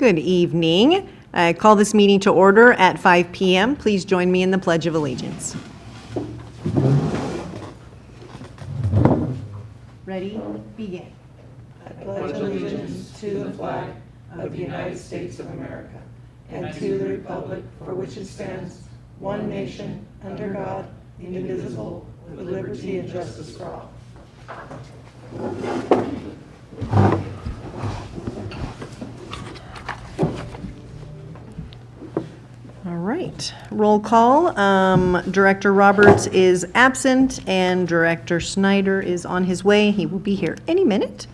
Good evening. I call this meeting to order at 5 p.m. Please join me in the Pledge of Allegiance. Ready? Begin. I pledge allegiance to the flag of the United States of America and to the republic for which it stands, one nation, under God, indivisible, with liberty and justice for all. All right. Roll call. Director Roberts is absent and Director Snyder is on his way. He will be here any minute.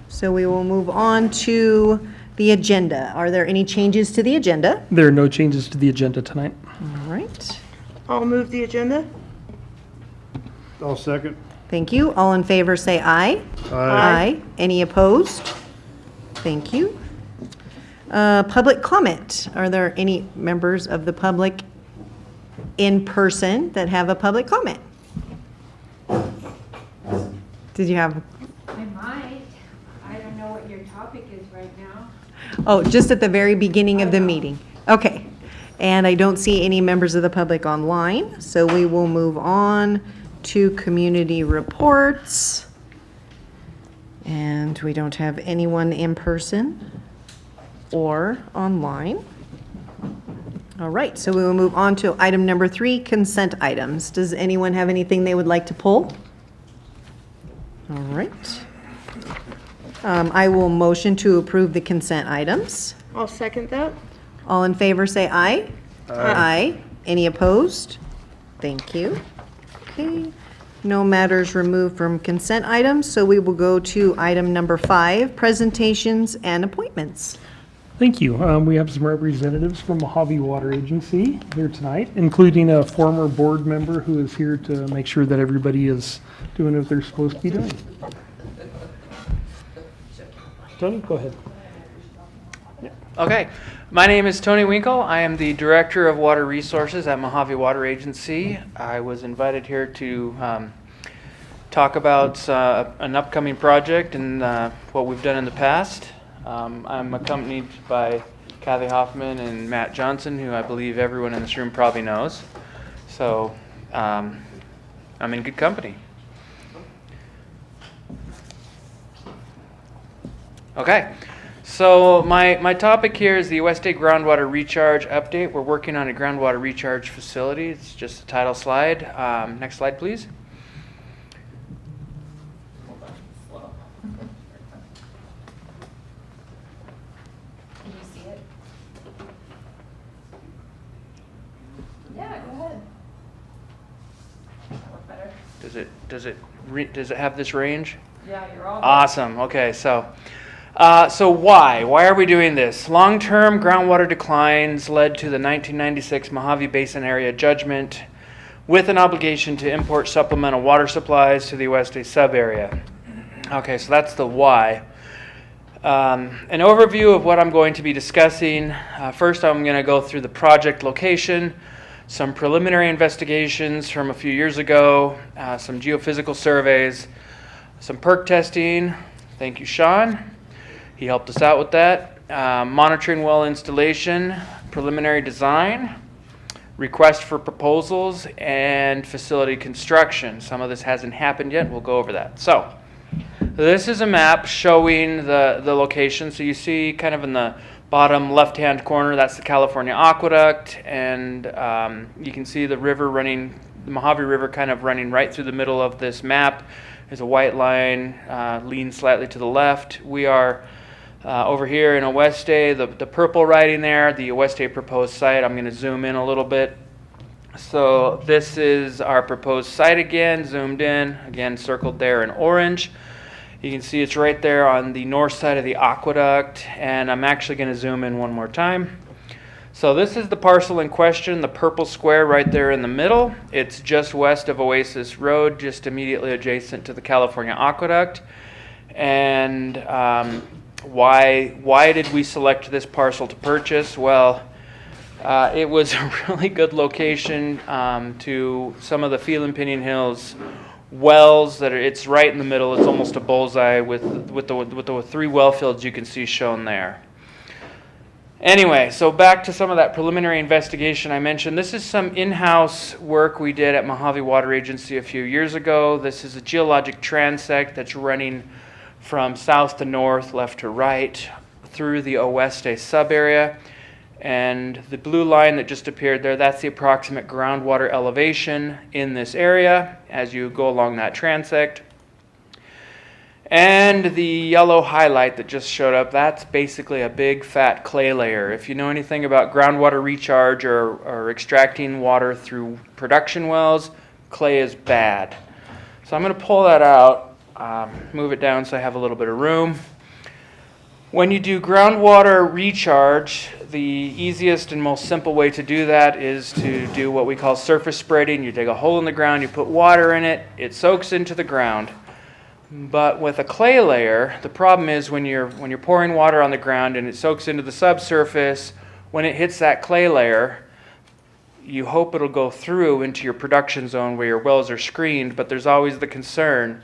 So we will move on to the agenda. Are there any changes to the agenda? There are no changes to the agenda tonight. All right. I'll move the agenda. I'll second. Thank you. All in favor say aye. Aye. Any opposed? Thank you. Public comment. Are there any members of the public in person that have a public comment? Did you have? I might. I don't know what your topic is right now. Oh, just at the very beginning of the meeting. Okay. And I don't see any members of the public online, so we will move on to community reports. And we don't have anyone in person or online. All right, so we will move on to item number 3, consent items. Does anyone have anything they would like to pull? All right. I will motion to approve the consent items. I'll second that. All in favor say aye. Aye. Any opposed? Thank you. Okay. No matters removed from consent items, so we will go to item number 5, presentations and appointments. Thank you. We have some representatives from Mojave Water Agency here tonight, including a former board member who is here to make sure that everybody is doing what they're supposed to be doing. Tony, go ahead. Okay, my name is Tony Winkle. I am the Director of Water Resources at Mojave Water Agency. I was invited here to talk about an upcoming project and what we've done in the past. I'm accompanied by Kathy Hoffman and Matt Johnson, who I believe everyone in this room probably knows. So I'm in good company. Okay. So my topic here is the West Day groundwater recharge update. We're working on a groundwater recharge facility. It's just a title slide. Next slide, please. Can you see it? Yeah, go ahead. Look better. Does it have this range? Yeah, you're all. Awesome. Okay, so why? Why are we doing this? Long-term groundwater declines led to the 1996 Mojave Basin Area Judgment with an obligation to import supplemental water supplies to the West Day sub-area. Okay, so that's the why. An overview of what I'm going to be discussing. First, I'm going to go through the project location, some preliminary investigations from a few years ago, some geophysical surveys, some perk testing. Thank you, Sean. He helped us out with that. Monitoring well installation, preliminary design, request for proposals, and facility construction. Some of this hasn't happened yet. We'll go over that. So this is a map showing the location. So you see kind of in the bottom left-hand corner, that's the California Aqueduct. And you can see the river running, the Mojave River kind of running right through the middle of this map. There's a white line, leans slightly to the left. We are over here in West Day, the purple writing there, the West Day proposed site. I'm going to zoom in a little bit. So this is our proposed site again, zoomed in, again circled there in orange. You can see it's right there on the north side of the aqueduct, and I'm actually going to zoom in one more time. So this is the parcel in question, the purple square right there in the middle. It's just west of Oasis Road, just immediately adjacent to the California Aqueduct. And why did we select this parcel to purchase? Well, it was a really good location to some of the Phelan Piñon Hills wells that it's right in the middle. It's almost a bullseye with the 3 well fields you can see shown there. Anyway, so back to some of that preliminary investigation I mentioned. This is some in-house work we did at Mojave Water Agency a few years ago. This is a geologic transect that's running from south to north, left to right, through the Oeste sub-area. And the blue line that just appeared there, that's the approximate groundwater elevation in this area as you go along that transect. And the yellow highlight that just showed up, that's basically a big fat clay layer. If you know anything about groundwater recharge or extracting water through production wells, clay is bad. So I'm going to pull that out, move it down so I have a little bit of room. When you do groundwater recharge, the easiest and most simple way to do that is to do what we call surface spreading. You dig a hole in the ground, you put water in it, it soaks into the ground. But with a clay layer, the problem is when you're pouring water on the ground and it soaks into the subsurface, when it hits that clay layer, you hope it'll go through into your production zone where your wells are screened, but there's always the concern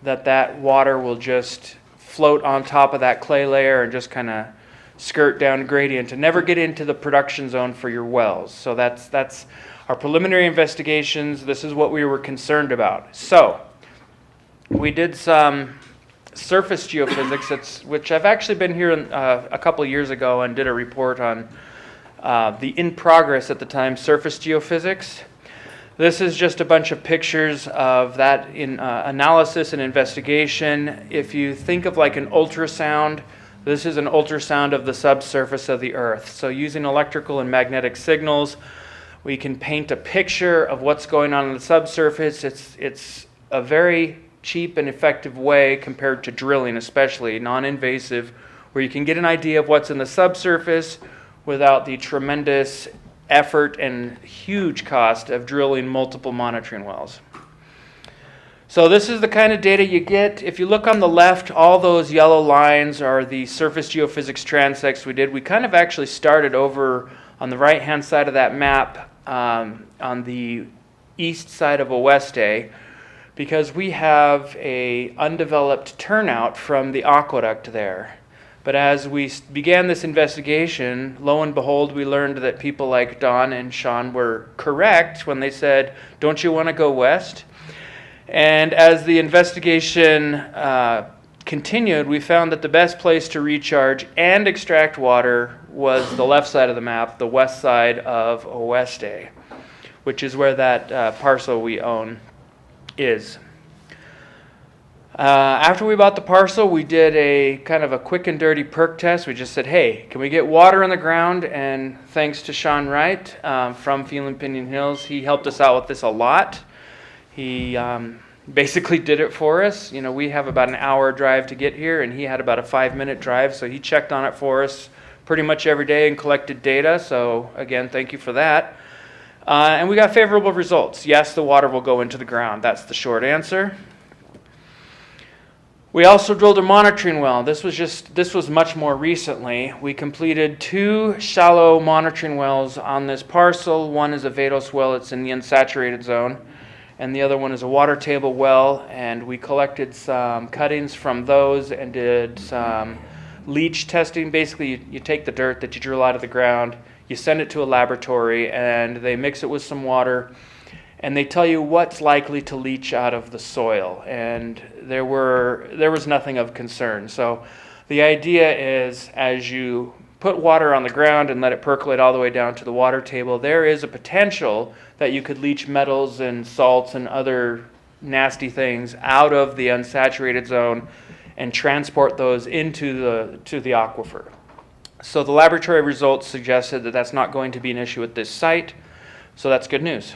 that that water will just float on top of that clay layer and just kind of skirt down gradient and never get into the production zone for your wells. So that's our preliminary investigations. This is what we were concerned about. So we did some surface geophysics, which I've actually been here a couple of years ago and did a report on the in progress at the time surface geophysics. This is just a bunch of pictures of that in analysis and investigation. If you think of like an ultrasound, this is an ultrasound of the subsurface of the Earth. So using electrical and magnetic signals, we can paint a picture of what's going on in the subsurface. It's a very cheap and effective way compared to drilling, especially non-invasive, where you can get an idea of what's in the subsurface without the tremendous effort and huge cost of drilling multiple monitoring wells. So this is the kind of data you get. If you look on the left, all those yellow lines are the surface geophysics transects we did. We kind of actually started over on the right-hand side of that map on the east side of Oeste, because we have a undeveloped turnout from the aqueduct there. But as we began this investigation, lo and behold, we learned that people like Don and Sean were correct when they said, don't you want to go west? And as the investigation continued, we found that the best place to recharge and extract water was the left side of the map, the west side of Oeste, which is where that parcel we own is. After we bought the parcel, we did a kind of a quick and dirty perk test. We just said, hey, can we get water on the ground? And thanks to Sean Wright from Phelan Piñon Hills, he helped us out with this a lot. He basically did it for us. You know, we have about an hour drive to get here, and he had about a 5-minute drive, so he checked on it for us pretty much every day and collected data. So again, thank you for that. And we got favorable results. Yes, the water will go into the ground. That's the short answer. We also drilled a monitoring well. This was much more recently. We completed 2 shallow monitoring wells on this parcel. One is a Vados well, it's in the unsaturated zone, and the other one is a water table well, and we collected some cuttings from those and did some leach testing. Basically, you take the dirt that you drill out of the ground, you send it to a laboratory, and they mix it with some water, and they tell you what's likely to leach out of the soil. And there was nothing of concern. So the idea is, as you put water on the ground and let it percolate all the way down to the water table, there is a potential that you could leach metals and salts and other nasty things out of the unsaturated zone and transport those into the aquifer. So the laboratory results suggested that that's not going to be an issue at this site, so that's good news.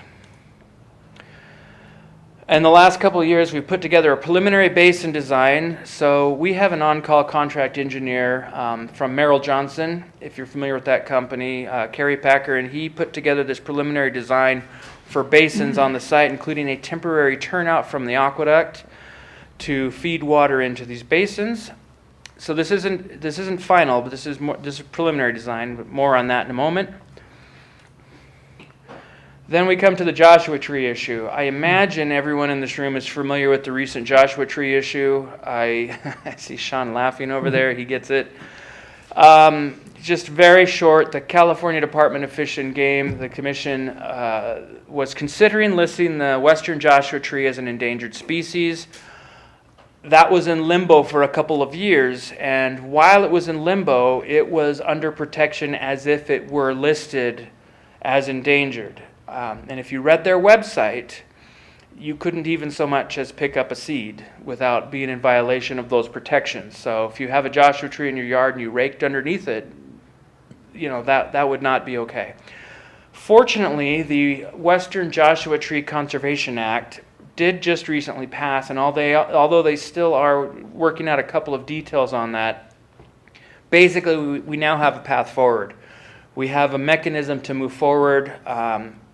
In the last couple of years, we've put together a preliminary basin design. So we have an on-call contract engineer from Merrill Johnson, if you're familiar with that company, Kerry Packer, and he put together this preliminary design for basins on the site, including a temporary turnout from the aqueduct to feed water into these basins. So this isn't final, but this is preliminary design, but more on that in a moment. Then we come to the Joshua Tree issue. I imagine everyone in this room is familiar with the recent Joshua Tree issue. I see Sean laughing over there. He gets it. Just very short, the California Department of Fish and Game, the commission was considering listing the western Joshua tree as an endangered species. That was in limbo for a couple of years, and while it was in limbo, it was under protection as if it were listed as endangered. And if you read their website, you couldn't even so much as pick up a seed without being in violation of those protections. So if you have a Joshua tree in your yard and you raked underneath it, you know, that would not be okay. Fortunately, the Western Joshua Tree Conservation Act did just recently pass, and although they still are working out a couple of details on that, basically we now have a path forward. We have a mechanism to move forward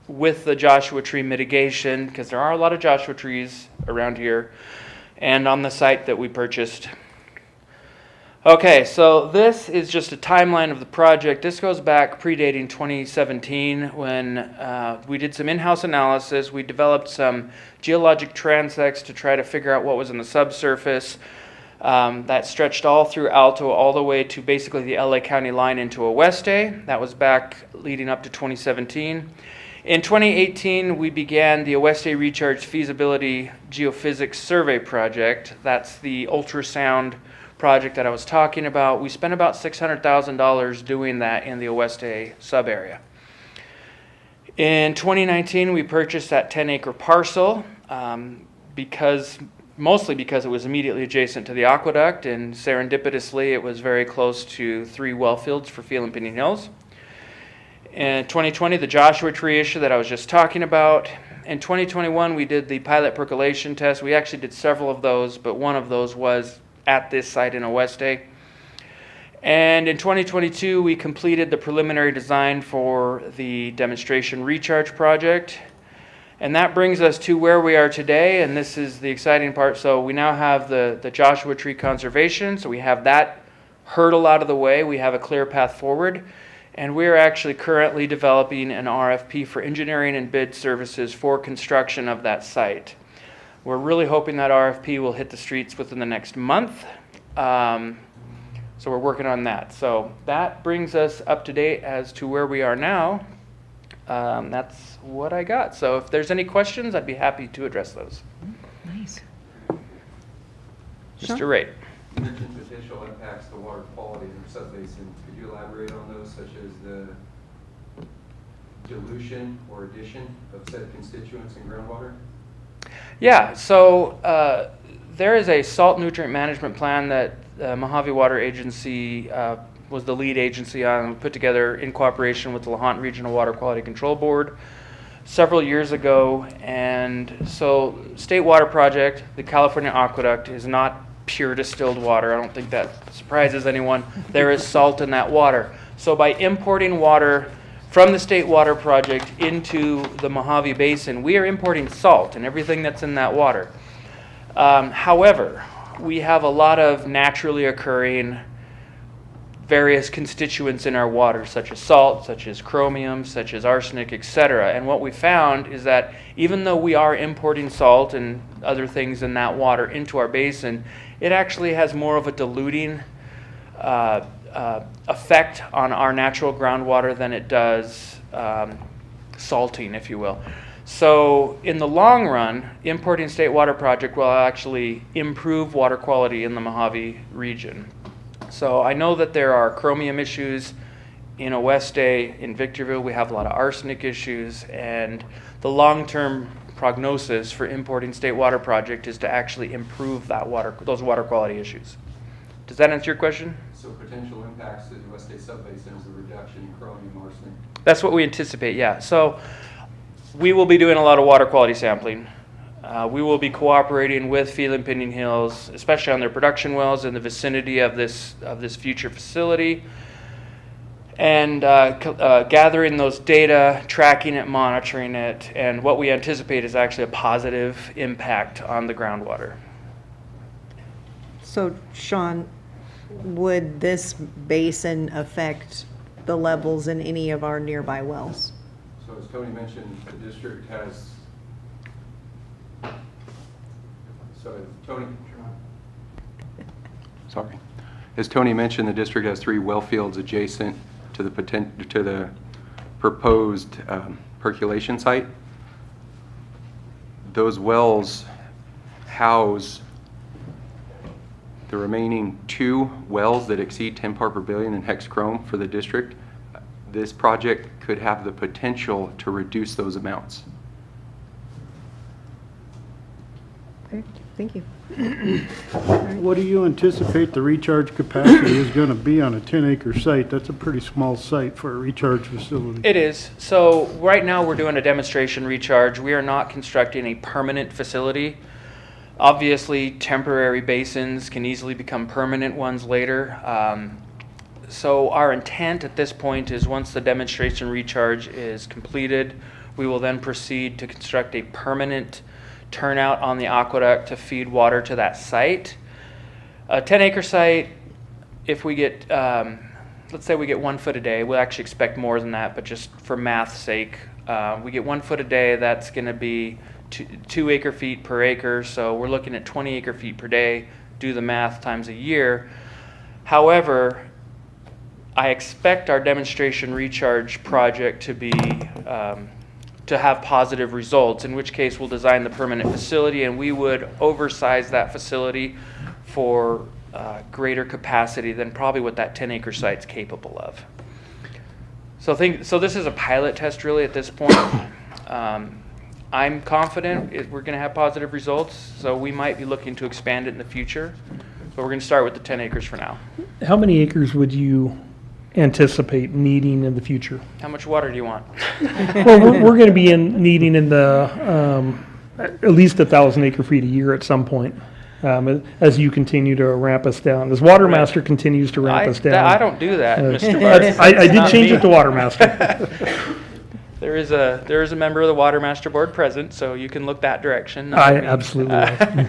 with the Joshua tree mitigation, because there are a lot of Joshua trees around here and on the site that we purchased. Okay, so this is just a timeline of the project. This goes back predating 2017 when we did some in-house analysis. We developed some geologic transects to try to figure out what was in the subsurface. That stretched all through Alto, all the way to basically the LA County line into Oeste. That was back leading up to 2017. In 2018, we began the Oeste Recharge Feasibility Geophysics Survey Project. That's the ultrasound project that I was talking about. We spent about $600,000 doing that in the Oeste sub-area. In 2019, we purchased that 10-acre parcel mostly because it was immediately adjacent to the aqueduct, and serendipitously it was very close to 3 well fields for Phelan Piñon Hills. In 2020, the Joshua tree issue that I was just talking about. In 2021, we did the pilot percolation test. We actually did several of those, but one of those was at this site in Oeste. And in 2022, we completed the preliminary design for the demonstration recharge project. And that brings us to where we are today, and this is the exciting part. So we now have the Joshua tree conservation, so we have that hurdle out of the way. We have a clear path forward. And we're actually currently developing an RFP for engineering and bid services for construction of that site. We're really hoping that RFP will hit the streets within the next month. So we're working on that. So that brings us up to date as to where we are now. That's what I got. So if there's any questions, I'd be happy to address those. Nice. Mr. Raitt. You mentioned potential impacts to water quality in the subbasin. Could you elaborate on those, such as the dilution or addition of said constituents in groundwater? Yeah, so there is a salt nutrient management plan that Mojave Water Agency was the lead agency on, put together in cooperation with the LaHontan Regional Water Quality Control Board several years ago. And so State Water Project, the California Aqueduct, is not pure distilled water. I don't think that surprises anyone. There is salt in that water. So by importing water from the State Water Project into the Mojave Basin, we are importing salt and everything that's in that water. However, we have a lot of naturally occurring various constituents in our water, such as salt, such as chromium, such as arsenic, etc. And what we found is that even though we are importing salt and other things in that water into our basin, it actually has more of a diluting effect on our natural groundwater than it does salting, if you will. So in the long run, importing State Water Project will actually improve water quality in the Mojave region. So I know that there are chromium issues in Oeste, in Victorville. We have a lot of arsenic issues, and the long-term prognosis for importing State Water Project is to actually improve those water quality issues. Does that answer your question? So potential impacts to the West State subbasin is a reduction in chromium arsenic. That's what we anticipate, yeah. So we will be doing a lot of water quality sampling. We will be cooperating with Phelan Piñon Hills, especially on their production wells in the vicinity of this future facility, and gathering those data, tracking it, monitoring it, and what we anticipate is actually a positive impact on the groundwater. So, Sean, would this basin affect the levels in any of our nearby wells? So as Tony mentioned, the district has, Tony. Sorry. As Tony mentioned, the district has 3 well fields adjacent to the proposed percolation site. Those wells house the remaining 2 wells that exceed 10 part per billion in hex chrome for the district. This project could have the potential to reduce those amounts. Okay, thank you. What do you anticipate the recharge capacity is going to be on a 10-acre site? That's a pretty small site for a recharge facility. It is. So right now we're doing a demonstration recharge. We are not constructing a permanent facility. Obviously, temporary basins can easily become permanent ones later. So our intent at this point is once the demonstration recharge is completed, we will then proceed to construct a permanent turnout on the aqueduct to feed water to that site. A 10-acre site, if we get, let's say we get 1 foot a day, we'll actually expect more than that, but just for math's sake, we get 1 foot a day, that's gonna be 2 acre feet per acre, so we're looking at 20 acre feet per day, do the math times a year. However, I expect our demonstration recharge project to be to have positive results, in which case we'll design the permanent facility and we would oversize that facility for greater capacity than probably what that 10-acre site's capable of. So this is a pilot test really at this point. I'm confident we're going to have positive results, so we might be looking to expand it in the future, but we're going to start with the 10 acres for now. How many acres would you anticipate needing in the future? How much water do you want? Well, we're going to be needing in the at least 1,000 acre feet a year at some point, as you continue to ramp us down. As Water Master continues to ramp us down. I don't do that, Mr. Barr. I did change it to Water Master. There is a member of the Water Master Board present, so you can look that direction. I absolutely will.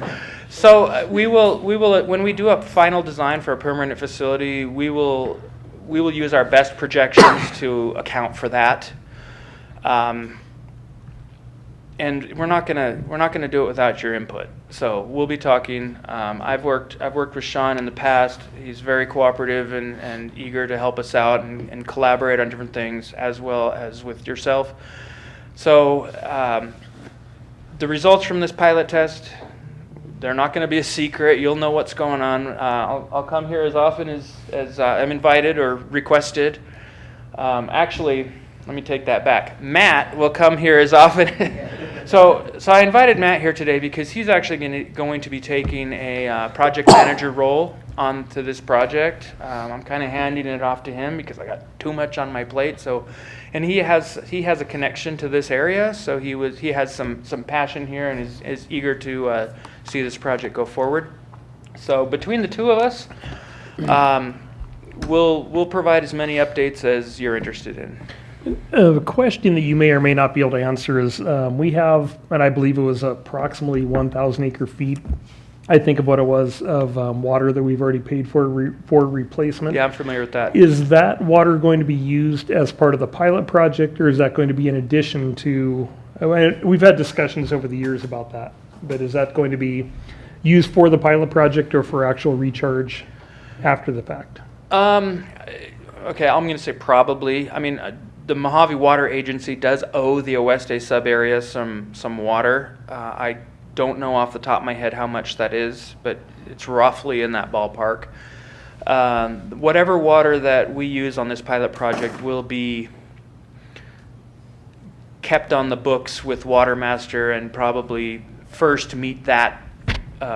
So we will when we do a final design for a permanent facility, we will use our best projections to account for that. And we're not gonna do it without your input. So we'll be talking. I've worked with Sean in the past. He's very cooperative and eager to help us out and collaborate on different things, as well as with yourself. So the results from this pilot test, they're not going to be a secret. You'll know what's going on. I'll come here as often as I'm invited or requested. Actually, let me take that back. Matt will come here as often. So I invited Matt here today because he's actually going to be taking a project manager role onto this project. I'm kind of handing it off to him because I got too much on my plate. So, and he has a connection to this area, so he has some passion here and is eager to see this project go forward. So between the two of us, we'll provide as many updates as you're interested in. A question that you may or may not be able to answer is, we have, and I believe it was approximately 1,000 acre feet, I think of what it was, of water that we've already paid for replacement. Yeah, I'm familiar with that. Is that water going to be used as part of the pilot project, or is that going to be in addition to, we've had discussions over the years about that, but is that going to be used for the pilot project or for actual recharge after the fact? Okay, I'm going to say probably. I mean, the Mojave Water Agency does owe the Oeste sub-area some water. I don't know off the top of my head how much that is, but it's roughly in that ballpark. Whatever water that we use on this pilot project will be kept on the books with Water Master and probably first meet that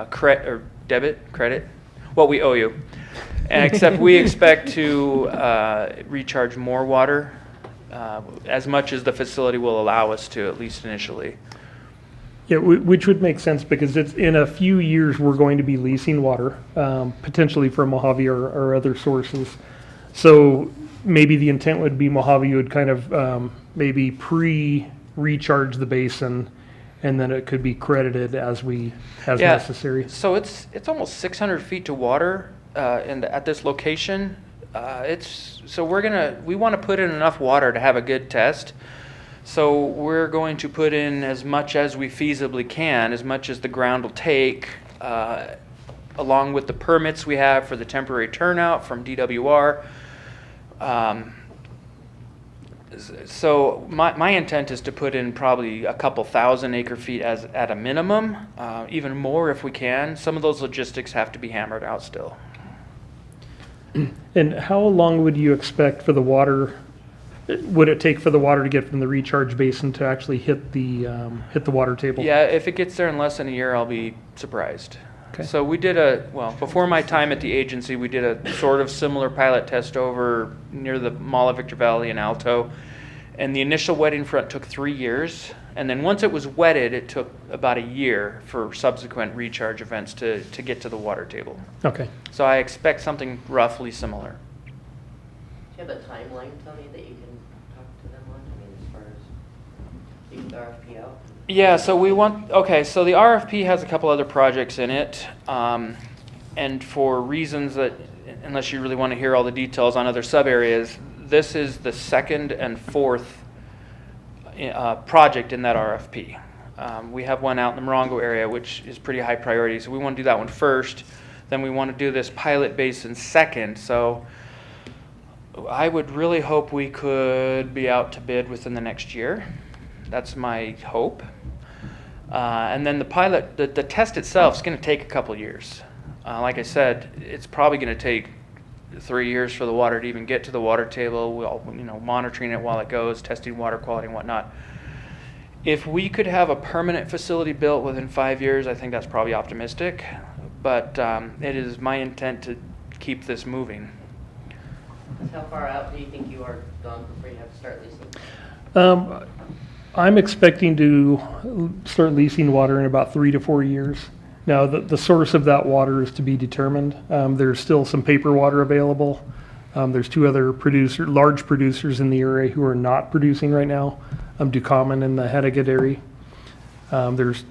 credit, what we owe you. And except we expect to recharge more water, as much as the facility will allow us to, at least initially. Yeah, which would make sense because it's in a few years we're going to be leasing water, potentially from Mojave or other sources. So maybe the intent would be Mojave would kind of maybe recharge the basin, and then it could be credited as necessary. So it's almost 600 feet to water at this location. We want to put in enough water to have a good test. So we're going to put in as much as we feasibly can, as much as the ground will take, along with the permits we have for the temporary turnout from DWR. So my intent is to put in probably a couple thousand acre feet as at a minimum, even more if we can. Some of those logistics have to be hammered out still. And how long would you expect for the water, would it take for the water to get from the recharge basin to actually hit the water table? Yeah, if it gets there in less than a year, I'll be surprised. Okay. So we did before my time at the agency, we did a sort of similar pilot test over near the Mall of Victor Valley in Alto. And the initial wetting front took 3 years. And then once it was wetted, it took about a year for subsequent recharge events to get to the water table. Okay. So I expect something roughly similar. Do you have a timeline, Tony, that you can talk to them on? I mean, as far as getting the RFP out? Yeah, so so the RFP has a couple other projects in it. And for reasons that, unless you really want to hear all the details on other sub areas, this is the second and fourth project in that RFP. We have one out in the Morongo area, which is pretty high priority. So we want to do that one first. Then we want to do this pilot basin second. So I would really hope we could be out to bid within the next year. That's my hope. And then the pilot, the test itself is going to take a couple years. Like I said, it's probably going to take 3 years for the water to even get to the water table. We'll, monitoring it while it goes, testing water quality and whatnot. If we could have a permanent facility built within 5 years, I think that's probably optimistic. But it is my intent to keep this moving. How far out do you think you are gone before you have to start leasing? I'm expecting to start leasing water in about 3 to 4 years. Now, the source of that water is to be determined. There's still some paper water available. There's 2 other large producers in the area who are not producing right now, Ducommon and the Hennigan area. There's,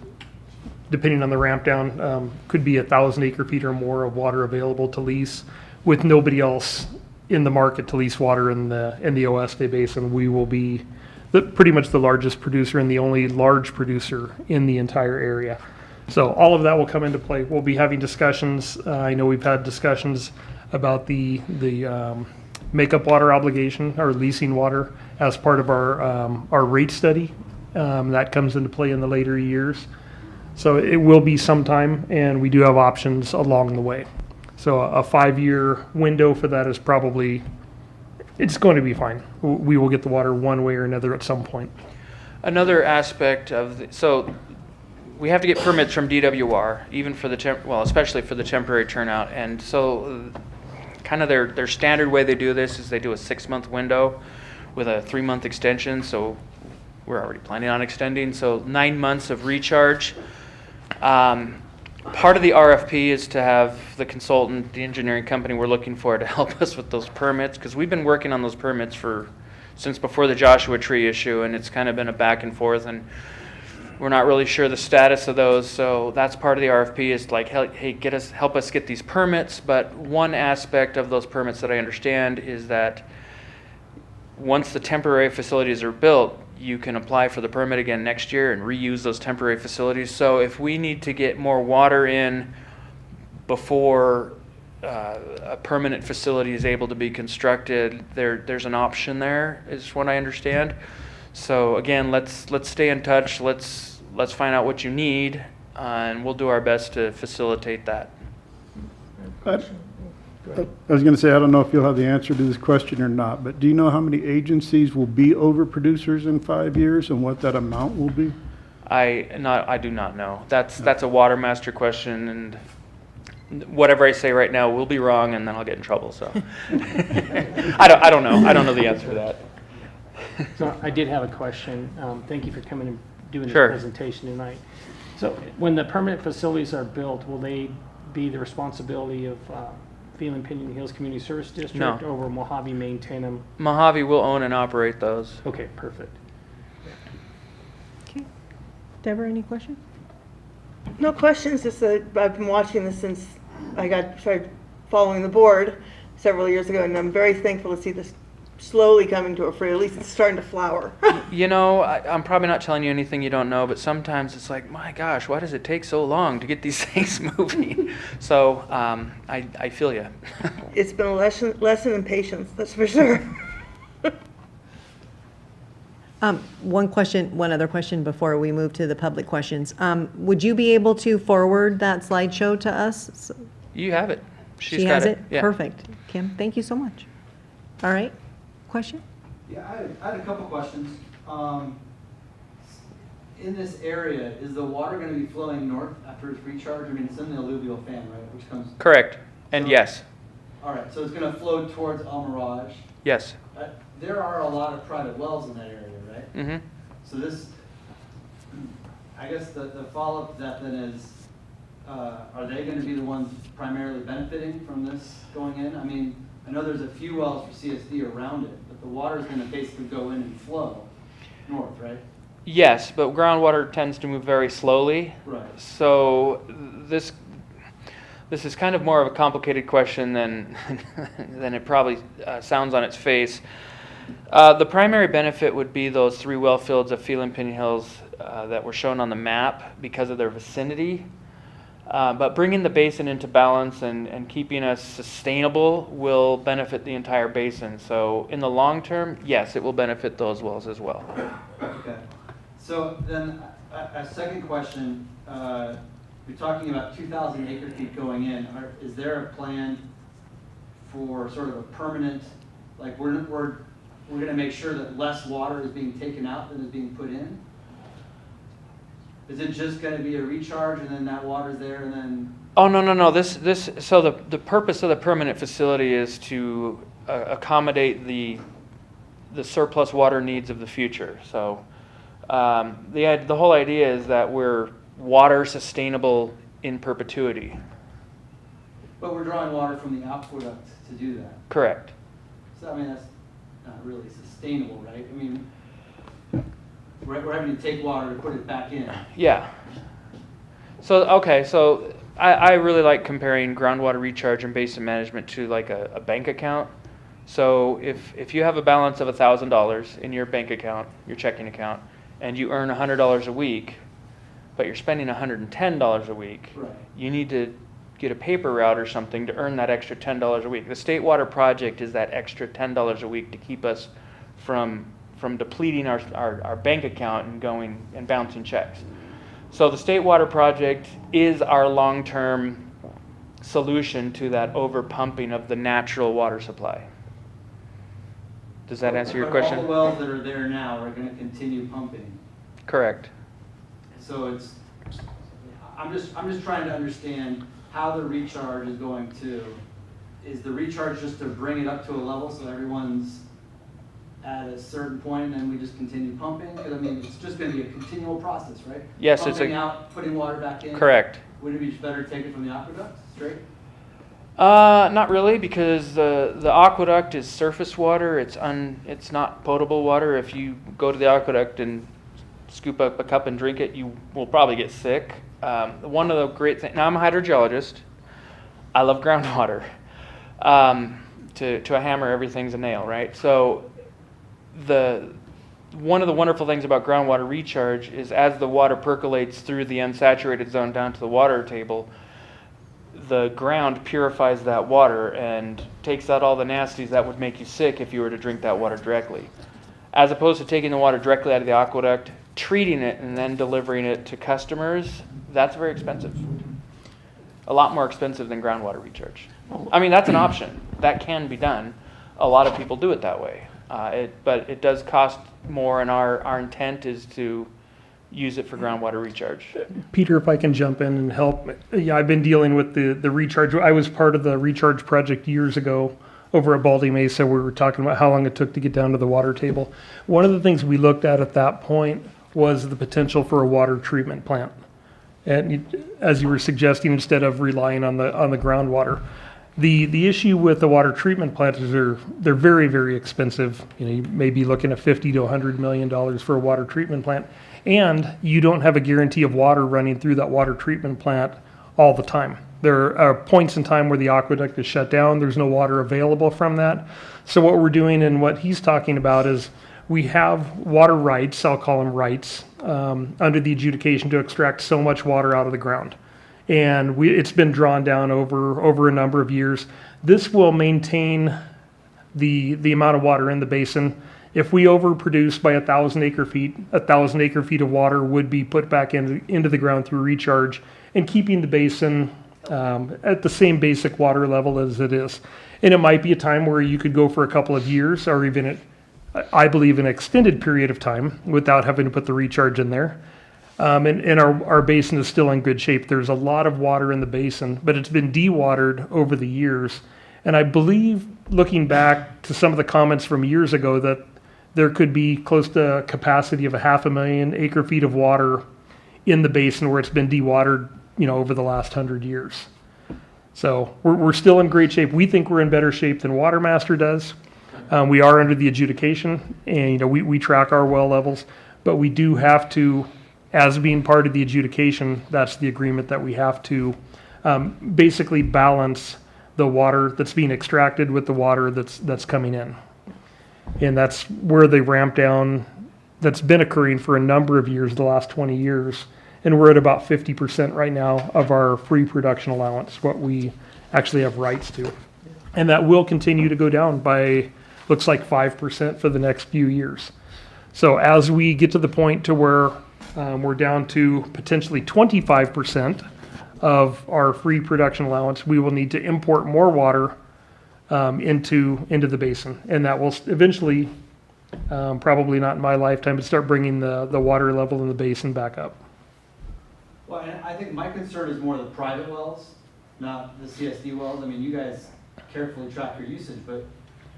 depending on the ramp down, could be 1,000 acre feet or more of water available to lease, with nobody else in the market to lease water in the Oeste Basin. We will be pretty much the largest producer and the only large producer in the entire area. So all of that will come into play. We'll be having discussions. I know we've had discussions about the makeup water obligation or leasing water as part of our rate study. That comes into play in the later years. So it will be some time, and we do have options along the way. So a 5-year window for that is probably, it's going to be fine. We will get the water one way or another at some point. Another aspect of so we have to get permits from DWR, even for especially for the temporary turnout. And so kind of their standard way they do this is they do a 6-month window with a 3-month extension. So we're already planning on extending. So 9 months of recharge. Part of the RFP is to have the consultant, the engineering company we're looking for, to help us with those permits, because we've been working on those permits since before the Joshua Tree issue, and it's kind of been a back and forth, and we're not really sure the status of those. So that's part of the RFP is like, hey, help us get these permits. But one aspect of those permits that I understand is that once the temporary facilities are built, you can apply for the permit again next year and reuse those temporary facilities. So if we need to get more water in before a permanent facility is able to be constructed, there's an option there, is what I understand. So again, let's stay in touch. Let's find out what you need, and we'll do our best to facilitate that. I was going to say, I don't know if you'll have the answer to this question or not, but do you know how many agencies will be overproducers in 5 years and what that amount will be? I do not know. That's a water master question, and whatever I say right now will be wrong, and then I'll get in trouble. So I don't know. I don't know the answer to that. So I did have a question. Thank you for coming and doing Sure. this presentation tonight. So when the permanent facilities are built, will they be the responsibility of Phelan Piñon Hills Community Service District? No. Or will Mojave maintain them? Mojave will own and operate those. Okay, perfect. Okay. Deborah, any questions? No questions, just that I've been watching this since I started following the board several years ago, and I'm very thankful to see this slowly coming to a fruit. At least it's starting to flower. You know, I'm probably not telling you anything you don't know, but sometimes it's like, my gosh, why does it take so long to get these things moving? So I feel you. It's been a lesson in patience, that's for sure. One other question before we move to the public questions. Would you be able to forward that slideshow to us? You have it. She's She got has it? Yeah. Perfect. Kim, thank you so much. All right, question? Yeah, I had a couple questions. In this area, is the water going to be flowing north after it's recharged? I mean, it's in the alluvial fan, right, which comes... Correct. And So- yes. All right, so it's going to flow towards El Mirage. Yes. There are a lot of private wells in that area, right? Mm-hmm. So this, I guess the follow-up to that then is, are they going to be the ones primarily benefiting from this going in? I mean, I know there's a few wells for CSD around it, but the water is going to basically go in and flow north, right? Yes, but groundwater tends to move very slowly. Right. So this is kind of more of a complicated question than than it probably sounds on its face. The primary benefit would be those 3 well fields of Phelan Piñon Hills that were shown on the map because of their vicinity. But bringing the basin into balance and keeping us sustainable will benefit the entire basin. So in the long term, yes, it will benefit those wells as well. Okay. So then a second question, you're talking about 2,000 acre feet going in. Is there a plan for sort of a permanent, like we're going to make sure that less water is being taken out than is being put in? Is it just going to be a recharge and then that water's there and then? Oh, no. So the purpose of the permanent facility is to accommodate the surplus water needs of the future. So the whole idea is that we're water sustainable in perpetuity. But we're drawing water from the aqueduct to do that. Correct. So I mean, that's not really sustainable, right? I mean, we're having to take water to put it back in. Yeah. So I really like comparing groundwater recharge and basin management to like a bank account. So if you have a balance of $1,000 in your bank account, your checking account, and you earn $100 a week, but you're spending $110 a week, Right. you need to get a paper route or something to earn that extra $10 a week. The State Water Project is that extra $10 a week to keep us from depleting our bank account and going and bouncing checks. So the State Water Project is our long-term solution to that over-pumping of the natural water supply. Does that answer your But question? all the wells that are there now are going to continue pumping. Correct. So I'm just trying to understand how the recharge is going to, is the recharge just to bring it up to a level so everyone's at a certain point and then we just continue pumping? Because I mean, it's just going to be a continual process, right? Yes, Pumping out, putting water back in. Correct. Wouldn't it be better to take it from the aqueduct straight? Not really, because the aqueduct is surface water. It's not potable water. If you go to the aqueduct and scoop up a cup and drink it, you will probably get sick. One of the great things, now I'm a hydrogeologist. I love groundwater. To a hammer, everything's a nail, right? So one of the wonderful things about groundwater recharge is as the water percolates through the unsaturated zone down to the water table, the ground purifies that water and takes out all the nasties that would make you sick if you were to drink that water directly. As opposed to taking the water directly out of the aqueduct, treating it, and then delivering it to customers, that's very expensive. A lot more expensive than groundwater recharge. I mean, that's an option. That can be done. A lot of people do it that way. But it does cost more, and our intent is to use it for groundwater recharge. Peter, if I can jump in and help. Yeah, I've been dealing with the recharge. I was part of the recharge project years ago over at Baldy Mesa. We were talking about how long it took to get down to the water table. One of the things we looked at that point was the potential for a water treatment plant. And as you were suggesting, instead of relying on the groundwater. The issue with the water treatment plant is they're very, very expensive. You may be looking at $50 to $100 million for a water treatment plant. And you don't have a guarantee of water running through that water treatment plant all the time. There are points in time where the aqueduct is shut down. There's no water available from that. So what we're doing and what he's talking about is we have water rights, I'll call them rights, under the adjudication to extract so much water out of the ground. And it's been drawn down over a number of years. This will maintain the amount of water in the basin. If we overproduce by 1,000 acre feet, 1,000 acre feet of water would be put back into the ground through recharge and keeping the basin at the same basic water level as it is. And it might be a time where you could go for a couple of years or even, I believe, an extended period of time without having to put the recharge in there. And our basin is still in good shape. There's a lot of water in the basin, but it's been dewatered over the years. And I believe, looking back to some of the comments from years ago, that there could be close to a capacity of 500,000 acre feet of water in the basin where it's been dewatered, over the last 100 years. So we're still in great shape. We think we're in better shape than Watermaster does. We are under the adjudication, and we track our well levels, but we do have to, as being part of the adjudication, that's the agreement that we have to basically balance the water that's being extracted with the water that's coming in. And that's where the ramp down that's been occurring for a number of years, the last 20 years. And we're at about 50% right now of our free production allowance, what we actually have rights to. And that will continue to go down by, looks like 5% for the next few years. So as we get to the point to where we're down to potentially 25% of our free production allowance, we will need to import more water into the basin. And that will eventually, probably not in my lifetime, but start bringing the water level in the basin back up. Well, and I think my concern is more the private wells, not the CSD wells. I mean, you guys carefully track your usage, but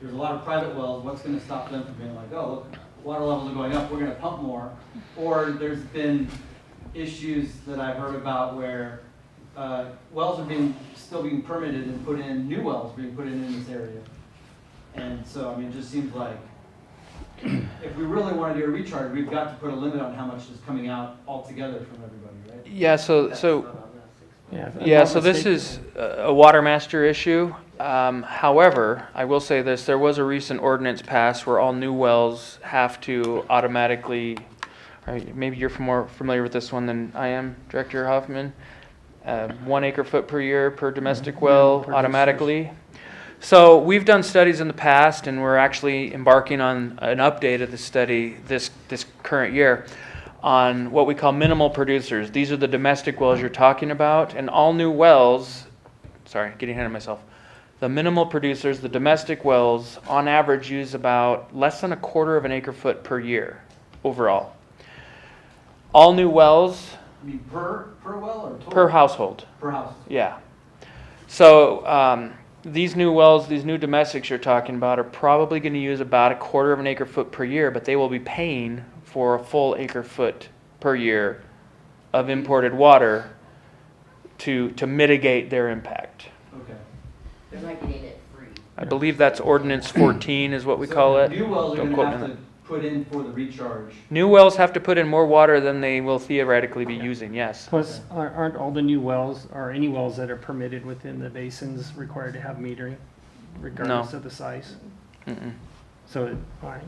there's a lot of private wells. What's going to stop them from being like, oh, look, water levels are going up, we're going to pump more? Or there's been issues that I've heard about where wells are still being permitted and put in, new wells being put in this area. And so, I mean, it just seems like if we really want to do a recharge, we've got to put a limit on how much is coming out altogether from everybody, right? Yeah, so this is a Watermaster issue. However, I will say this, there was a recent ordinance passed where all new wells have to automatically, maybe you're more familiar with this one than I am, Director Hoffman, 1 acre foot per year per domestic well automatically. So we've done studies in the past, and we're actually embarking on an update of the study this current year on what we call minimal producers. These are the domestic wells you're talking about, and all new wells, sorry, getting ahead of myself. The minimal producers, the domestic wells, on average use about less than 1/4 of an acre foot per year overall. All new wells. I mean, per well or total? Per household. Per house. Yeah. So these new wells, these new domestics you're talking about, are probably going to use about 1/4 of an acre foot per year, but they will be paying for a full acre foot per year of imported water to mitigate their impact. Okay. They're not getting it free. I believe that's Ordinance 14 is what we call it. New wells are Don't going to quote me have on to that. put in for the recharge. New wells have to put in more water than they will theoretically be using, yes. Plus, aren't all the new wells, or any wells that are permitted within the basins, required to have metering, regardless of the size? Mm-mm. So, all right.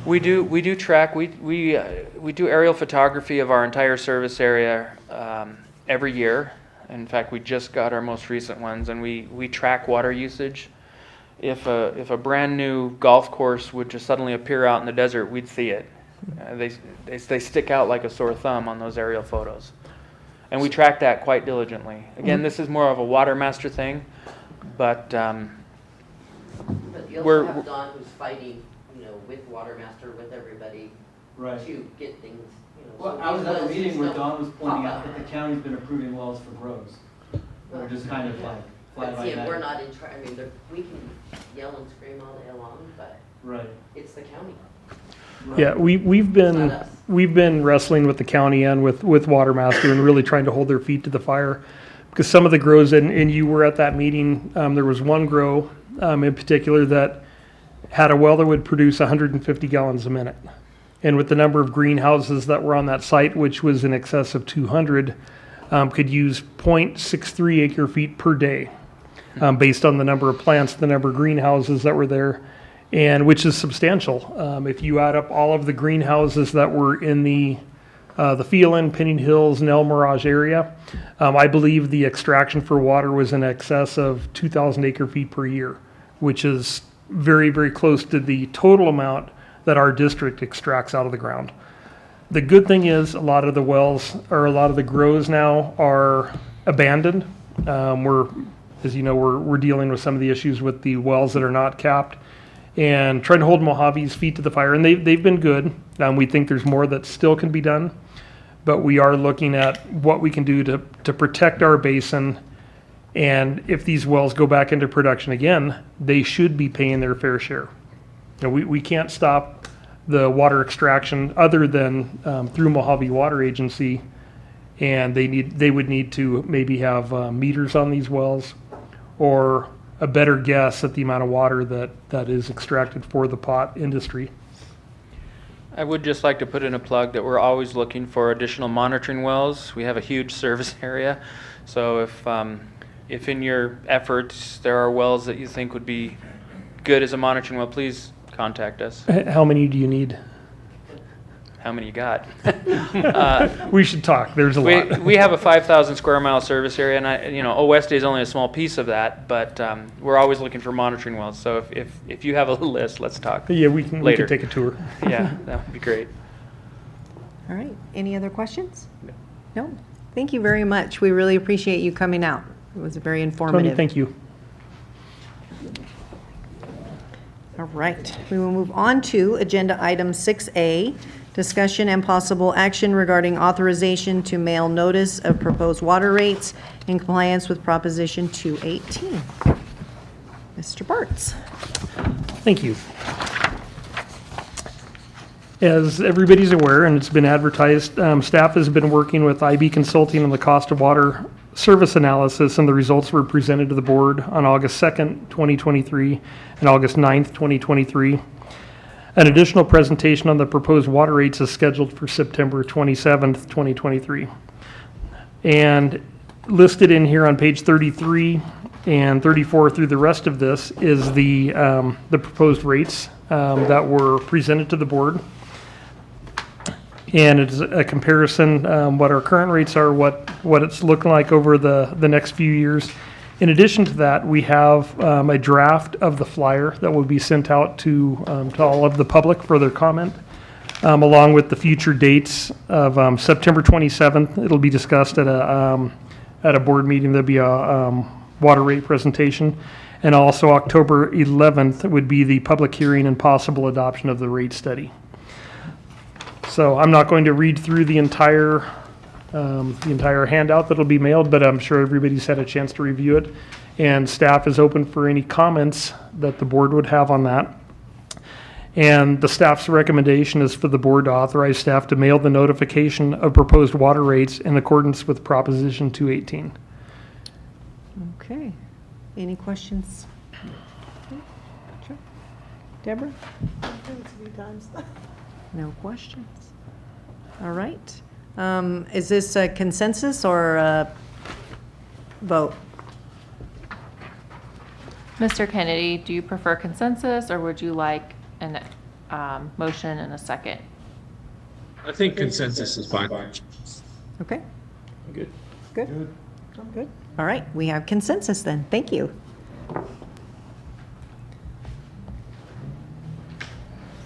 We do track, we do aerial photography of our entire service area every year. In fact, we just got our most recent ones, and we track water usage. If a brand new golf course would just suddenly appear out in the desert, we'd see it. They stick out like a sore thumb on those aerial photos, and we track that quite diligently. Again, this is more of a Watermaster thing, but But you also have Don who's fighting, with Watermaster, with everybody Right. to get things, Well, so I was these at a wells meeting just where don't Don was pointing pop out that the county's been approving wells for grows. They're just kind of like fly But by see, night. we're not in charge, I mean, we can yell and scream all day long, but Right. it's the county. Right. Yeah, we've It's not us. been wrestling with the county and with Watermaster and really trying to hold their feet to the fire. Because some of the grows, and you were at that meeting, there was one grow in particular that had a well that would produce 150 gallons a minute. And with the number of greenhouses that were on that site, which was in excess of 200, could use 0.63 acre feet per day, based on the number of plants, the number of greenhouses that were there, and which is substantial. If you add up all of the greenhouses that were in the Phelan, Piñon Hills, Nell Mirage area, I believe the extraction for water was in excess of 2,000 acre feet per year, which is very, very close to the total amount that our district extracts out of the ground. The good thing is a lot of the wells, or a lot of the grows now are abandoned. As you know, we're dealing with some of the issues with the wells that are not capped, and trying to hold Mojave's feet to the fire, and they've been good. We think there's more that still can be done, but we are looking at what we can do to protect our basin. And if these wells go back into production again, they should be paying their fair share. We can't stop the water extraction other than through Mojave Water Agency, and they would need to maybe have meters on these wells, or a better guess at the amount of water that is extracted for the pot industry. I would just like to put in a plug that we're always looking for additional monitoring wells. We have a huge service area, so if in your efforts there are wells that you think would be good as a monitoring well, please contact us. How many do you need? How many you got? We should talk. There's a lot. We have a 5,000 square mile service area, and Oeste is only a small piece of that, but we're always looking for monitoring wells. So if you have a list, let's talk. Yeah, we can later. take a tour. Yeah, that would be great. All right, any other questions? No? Thank you very much. We really appreciate you coming out. It was very informative. Tony, thank you. All right, we will move on to agenda item 6A, discussion and possible action regarding authorization to mail notice of proposed water rates in compliance with Proposition 218. Mr. Bartz. Thank you. As everybody's aware, and it's been advertised, staff has been working with IB Consulting on the cost of water service analysis, and the results were presented to the board on August 2nd, 2023, and August 9th, 2023. An additional presentation on the proposed water rates is scheduled for September 27th, 2023. And listed in here on page 33 and 34 through the rest of this is the proposed rates that were presented to the board. And it's a comparison, what our current rates are, what it's looking like over the next few years. In addition to that, we have a draft of the flyer that will be sent out to all of the public for their comment, along with the future dates of September 27th. It'll be discussed at a board meeting. There'll be a water rate presentation. And also October 11th would be the public hearing and possible adoption of the rate study. So I'm not going to read through the entire handout that'll be mailed, but I'm sure everybody's had a chance to review it. And staff is open for any comments that the board would have on that. And the staff's recommendation is for the board to authorize staff to mail the notification of proposed water rates in accordance with Proposition 218. Okay, any questions? Sure. Deborah? No questions. All right. Is this a consensus or a vote? Mr. Kennedy, do you prefer consensus, or would you like an motion and a second? I think consensus is fine. Okay, Good. good. Good. All right, we have consensus then. Thank you.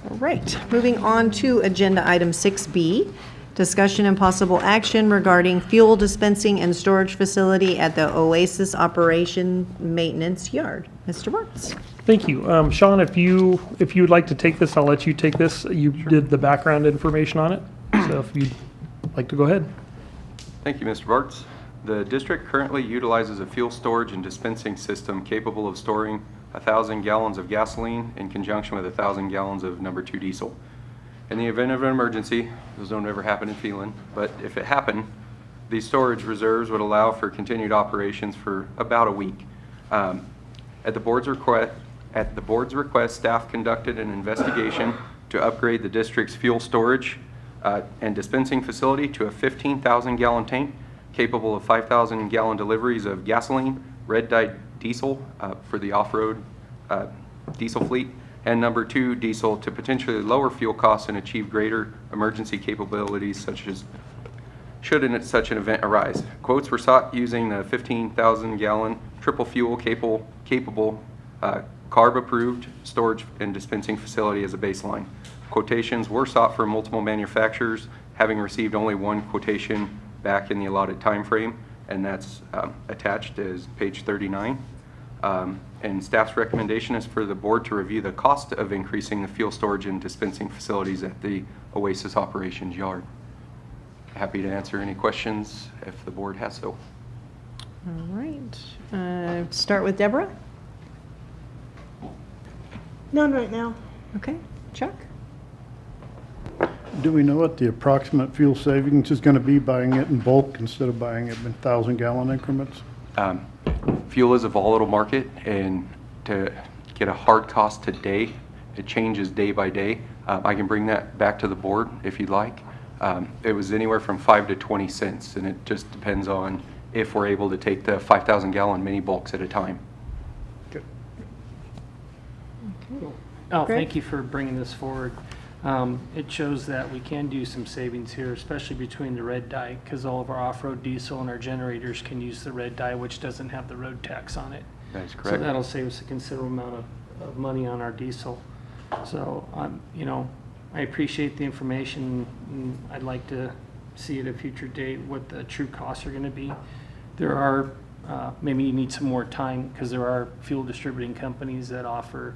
All right, moving on to agenda item 6B, discussion and possible action regarding fuel dispensing and storage facility at the Oasis Operation Maintenance Yard. Mr. Bartz. Thank you. Sean, if you would like to take this, I'll let you take this. You did the background information on it, so if you'd like to go ahead. Thank you, Mr. Bartz. The district currently utilizes a fuel storage and dispensing system capable of storing 1,000 gallons of gasoline in conjunction with 1,000 gallons of number 2 diesel. In the event of an emergency, those don't ever happen in Phelan, but if it happened, these storage reserves would allow for continued operations for about a week. At the board's request, staff conducted an investigation to upgrade the district's fuel storage and dispensing facility to a 15,000 gallon tank capable of 5,000 gallon deliveries of gasoline, red dye diesel for the off-road diesel fleet, and number 2, diesel to potentially lower fuel costs and achieve greater emergency capabilities such as should such an event arise. Quotes were sought using the 15,000 gallon triple fuel capable CARB approved storage and dispensing facility as a baseline. Quotations were sought from multiple manufacturers, having received only one quotation back in the allotted time frame, and that's attached as page 39. And staff's recommendation is for the board to review the cost of increasing the fuel storage and dispensing facilities at the Oasis Operations Yard. Happy to answer any questions if the board has so. All right. Start with Deborah. None right now. Okay. Chuck? Do we know what the approximate fuel savings is going to be buying it in bulk instead of buying it in 1,000 gallon increments? Fuel is a volatile market, and to get a hard cost today, it changes day by day. I can bring that back to the board if you'd like. It was anywhere from 5 to 20 cents, and it just depends on if we're able to take the 5,000 gallon mini bulks at a time. Oh, Greg? thank you for bringing this forward. It shows that we can do some savings here, especially between the red dye, because all of our off-road diesel and our generators can use the red dye, which doesn't have the road tax on it. That is So correct. that'll save us a considerable amount of money on our diesel. So, you know, I appreciate the information, and I'd like to see at a future date what the true costs are going to be. There are, maybe you need some more time, because there are fuel distributing companies that offer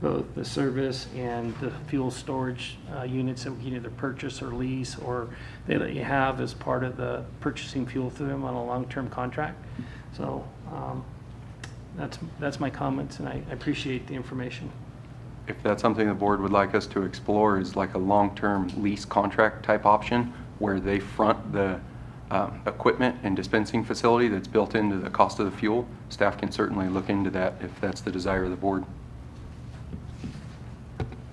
both the service and the fuel storage units that we can either purchase or lease, or they let you have as part of the purchasing fuel through them on a long-term contract. So that's my comments, and I appreciate the information. If that's something the board would like us to explore, is like a long-term lease contract type option where they front the equipment and dispensing facility that's built into the cost of the fuel, staff can certainly look into that if that's the desire of the board.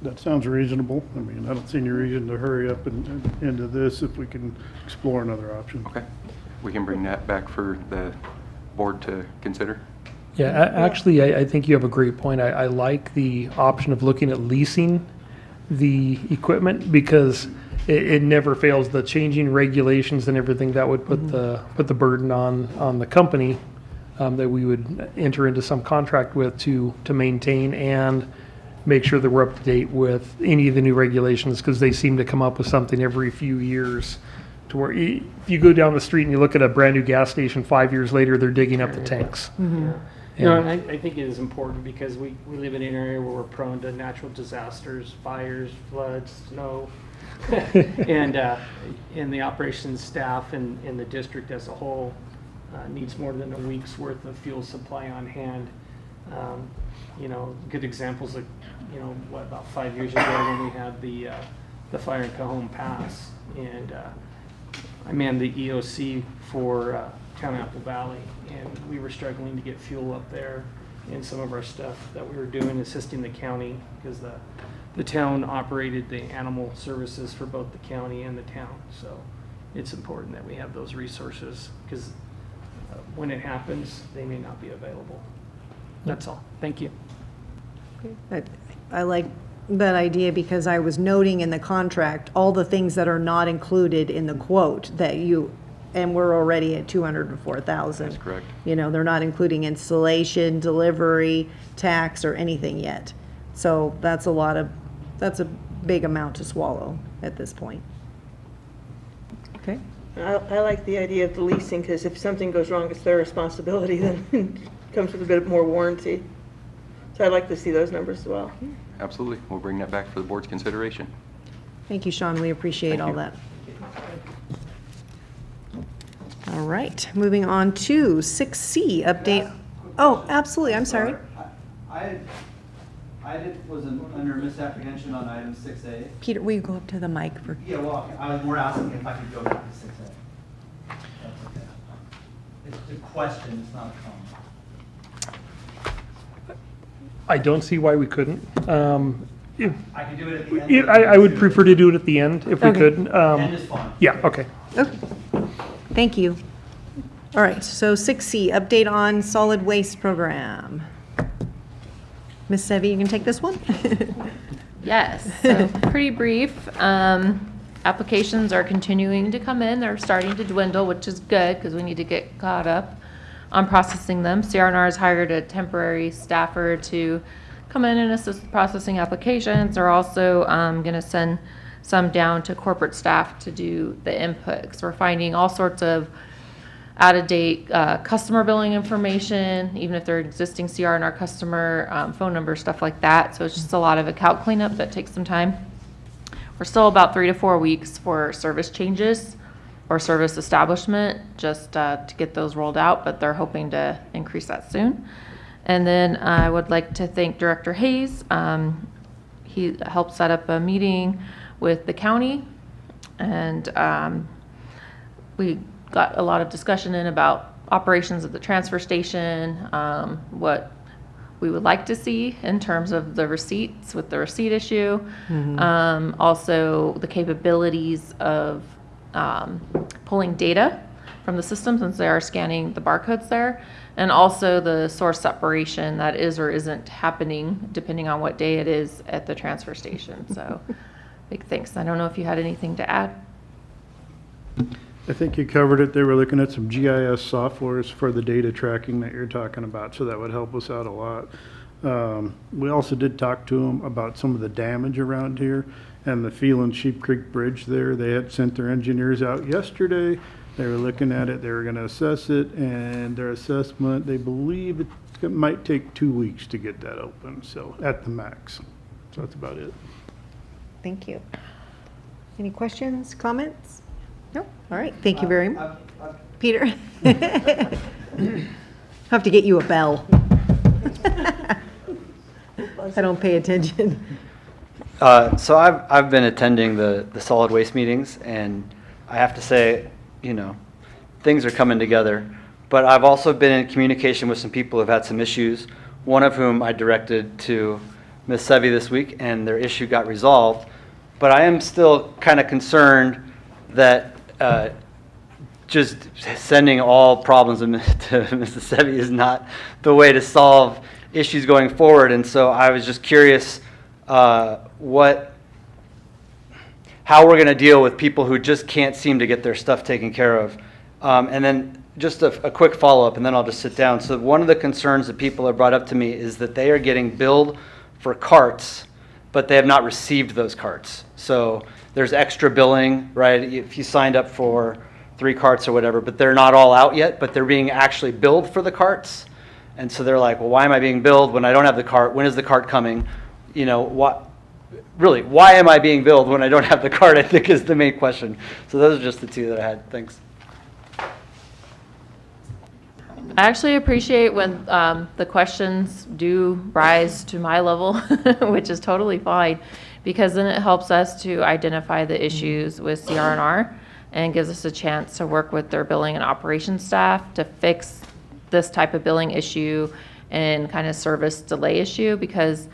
That sounds reasonable. I mean, I don't see any reason to hurry up into this if we can explore another option. Okay, we can bring that back for the board to consider. Yeah, actually, I think you have a great point. I like the option of looking at leasing the equipment, because it never fails, the changing regulations and everything that would put the burden on the company that we would enter into some contract with to maintain and make sure that we're up to date with any of the new regulations, because they seem to come up with something every few years to where if you go down the street and you look at a brand new gas station, 5 years later, they're digging up the tanks. You know, and I think it is important because we live in an area where we're prone to natural disasters, fires, floods, snow. And the operations staff and the district as a whole needs more than a week's worth of fuel supply on hand. You know, good examples of, you know, about 5 years ago when we had the fire in Cajon Pass, and I manned the EOC for Town Apple Valley, and we were struggling to get fuel up there, and some of our stuff that we were doing assisting the county, because the town operated the animal services for both the county and the town. So it's important that we have those resources, because when it happens, they may not be available. That's all. Thank you. I like that idea, because I was noting in the contract all the things that are not included in the quote that and we're already at 204,000. That's correct. You know, they're not including installation, delivery, tax, or anything yet. So that's a big amount to swallow at this point. Okay. I like the idea of the leasing, because if something goes wrong, it's their responsibility, then it comes with a bit more warranty. So I'd like to see those numbers as well. Absolutely, we'll bring that back for the board's consideration. Thank you, Sean. We appreciate Thank all you. that. All right, moving on to 6C, update. Oh, absolutely, I'm sorry. I was under misapprehension on item 6A. Peter, will you go up to the mic for? Yeah, well, I was more asking if I could go back to 6A. That's okay. It's a question, it's not a comment. I don't see why we couldn't. If, I can do it at the end. I would prefer to do it at the end if we Okay. could. End is fine. Yeah, okay. Okay. Thank you. All right, so 6C, update on solid waste program. Ms. Sevi, you can take this one? Yes, so pretty brief. Applications are continuing to come in. They're starting to dwindle, which is good because we need to get caught up on processing them. CRNR has hired a temporary staffer to come in and assist with processing applications. They're also going to send some down to corporate staff to do the input, because we're finding all sorts of out-of-date customer billing information, even if they're an existing CRNR customer, phone number, stuff like that. So it's just a lot of account cleanup that takes some time. We're still about 3 to 4 weeks for service changes or service establishment, just to get those rolled out, but they're hoping to increase that soon. And then I would like to thank Director Hayes. He helped set up a meeting with the county, and we got a lot of discussion in about operations at the transfer station, what we would like to see in terms of the receipts with the receipt issue. Also the capabilities of pulling data from the system, since they are scanning the barcodes there, and also the source separation that is or isn't happening depending on what day it is at the transfer station. So big thanks. I don't know if you had anything to add. I think you covered it. They were looking at some GIS softwares for the data tracking that you're talking about, so that would help us out a lot. We also did talk to them about some of the damage around here and the Phelan Sheep Creek Bridge there. They had sent their engineers out yesterday. They were looking at it. They were going to assess it, and their assessment, they believe it might take 2 weeks to get that open, so at the max. So that's about it. Thank you. Any questions, comments? No? All right, thank you very much. Peter? Have to get you a bell. I don't pay attention. So I've been attending the solid waste meetings, and I have to say, you know, things are coming together. But I've also been in communication with some people who've had some issues, one of whom I directed to Ms. Sevi this week, and their issue got resolved. But I am still kind of concerned that just sending all problems to Mrs. Sevi is not the way to solve issues going forward. And so I was just curious how we're going to deal with people who just can't seem to get their stuff taken care of. And then just a quick follow-up, and then I'll just sit down. So one of the concerns that people have brought up to me is that they are getting billed for carts, but they have not received those carts. So there's extra billing, right? If you signed up for 3 carts or whatever, but they're not all out yet, but they're being actually billed for the carts. And so they're like, well, why am I being billed when I don't have the cart? When is the cart coming? You know, why am I being billed when I don't have the cart, I think is the main question. So those are just the 2 that I had. Thanks. I actually appreciate when the questions do rise to my level, which is totally fine, because then it helps us to identify the issues with CRNR and gives us a chance to work with their billing and operations staff to fix this type of billing issue and kind of service delay issue, because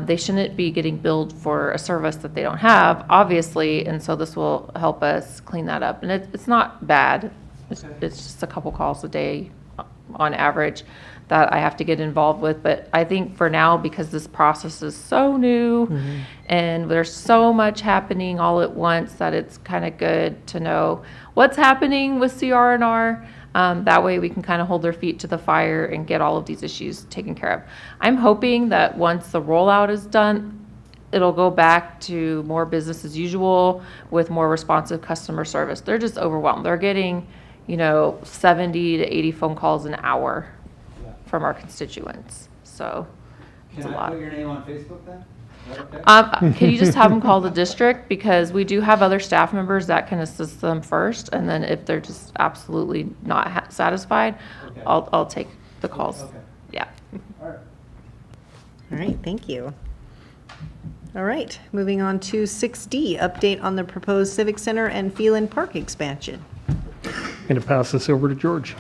they shouldn't be getting billed for a service that they don't have, obviously, and so this will help us clean that up. And it's not bad. It's just a couple calls a day on average that I have to get involved with. But I think for now, because this process is so new and there's so much happening all at once, that it's kind of good to know what's happening with CRNR. That way we can kind of hold their feet to the fire and get all of these issues taken care of. I'm hoping that once the rollout is done, it'll go back to more business as usual with more responsive customer service. They're just overwhelmed. They're getting, 70 to 80 phone calls an hour from our constituents. So it's a lot. Can I put your name on Facebook then? Is that okay? Can you just have them call the district? Because we do have other staff members that can assist them first. And then if they're just absolutely not satisfied, Okay. I'll take the calls. Okay. Yeah. All right. All right, thank you. All right, moving on to 6D, update on the proposed Civic Center and Phelan Park expansion. Going to pass this over to George.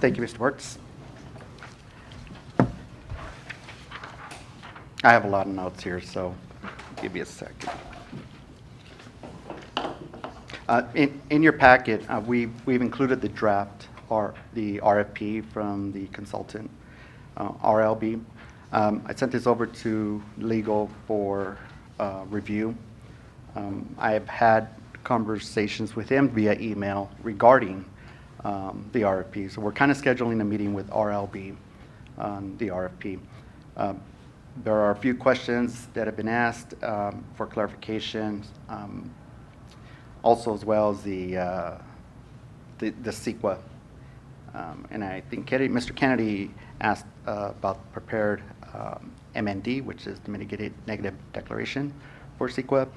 Thank you, Mr. Wertz. I have a lot of notes here, so give me a second. In your packet, we've included the draft the RFP from the consultant, RLB. I sent this over to legal for review. I have had conversations with him via email regarding the RFP. So we're kind of scheduling a meeting with RLB on the RFP. There are a few questions that have been asked for clarification, also as well as the CEQA. And I think Mr. Kennedy asked about prepared MND, which is the mitigated negative declaration for CEQA.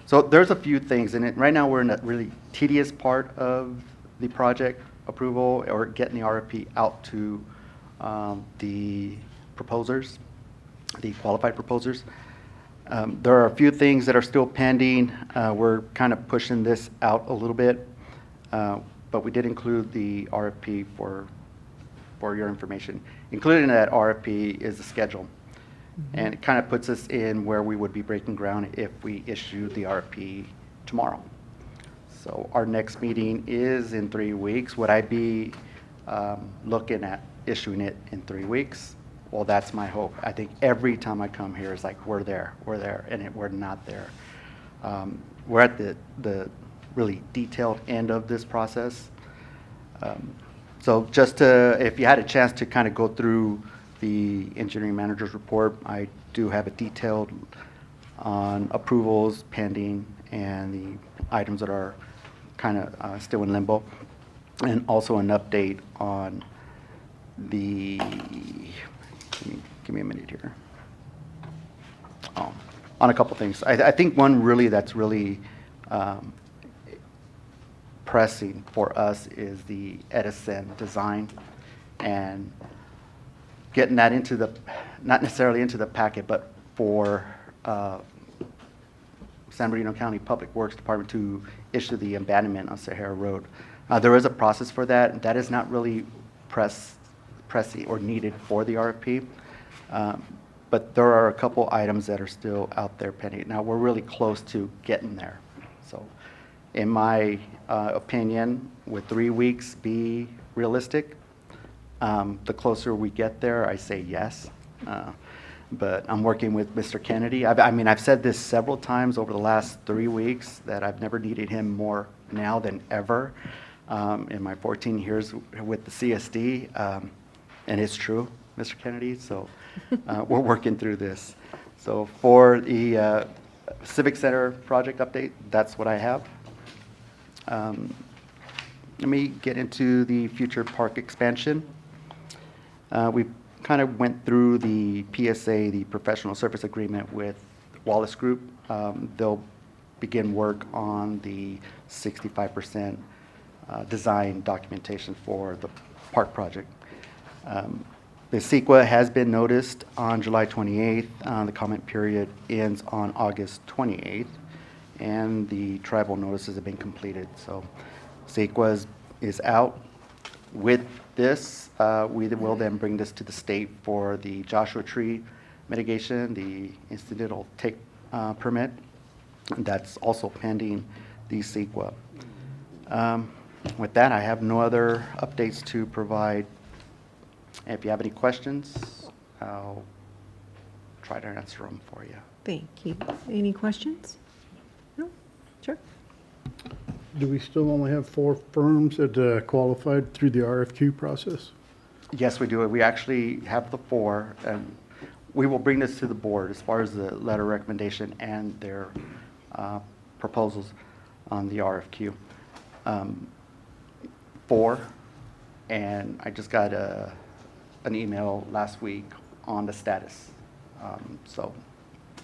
So there's a few things, and right now we're in a really tedious part of the project approval or getting the RFP out to the proposers, the qualified proposers. There are a few things that are still pending. We're kind of pushing this out a little bit, but we did include the RFP for your information. Included in that RFP is the schedule, and it kind of puts us in where we would be breaking ground if we issue the RFP tomorrow. So our next meeting is in 3 weeks. Would I be looking at issuing it in 3 weeks? Well, that's my hope. I think every time I come here, it's like, we're there, and we're not there. We're at the really detailed end of this process. So just if you had a chance to kind of go through the engineering manager's report, I do have it detailed on approvals pending and the items that are kind of still in limbo, and also an update on the, give me a minute here. On a couple things. I think one really that's really pressing for us is the Edison design, and getting that into the, not necessarily into the packet, but for San Bernardino County Public Works Department to issue the abandonment on Sahara Road. There is a process for that. That is not really pressing or needed for the RFP, but there are a couple items that are still out there pending. Now, we're really close to getting there. So in my opinion, would 3 weeks be realistic? The closer we get there, I say yes. But I'm working with Mr. Kennedy. I've said this several times over the last 3 weeks that I've never needed him more now than ever in my 14 years with the CSD. And it's true, Mr. Kennedy. So we're working through this. So for the Civic Center project update, that's what I have. Let me get into the future park expansion. We kind of went through the PSA, the professional service agreement with Wallace Group. They'll begin work on the 65% design documentation for the park project. The CEQA has been noticed on July 28th. The comment period ends on August 28th, and the tribal notices have been completed. So CEQA is out. With this, we will then bring this to the state for the Joshua Tree mitigation, the incidental take permit. That's also pending the CEQA. With that, I have no other updates to provide. If you have any questions, I'll try to answer them for you. Thank you. Any questions? No? Sure. Do we still only have 4 firms that qualified through the RFQ process? Yes, we do. We actually have the 4, and we will bring this to the board as far as the letter recommendation and their proposals on the RFQ. 4, and I just got an email last week on the status. So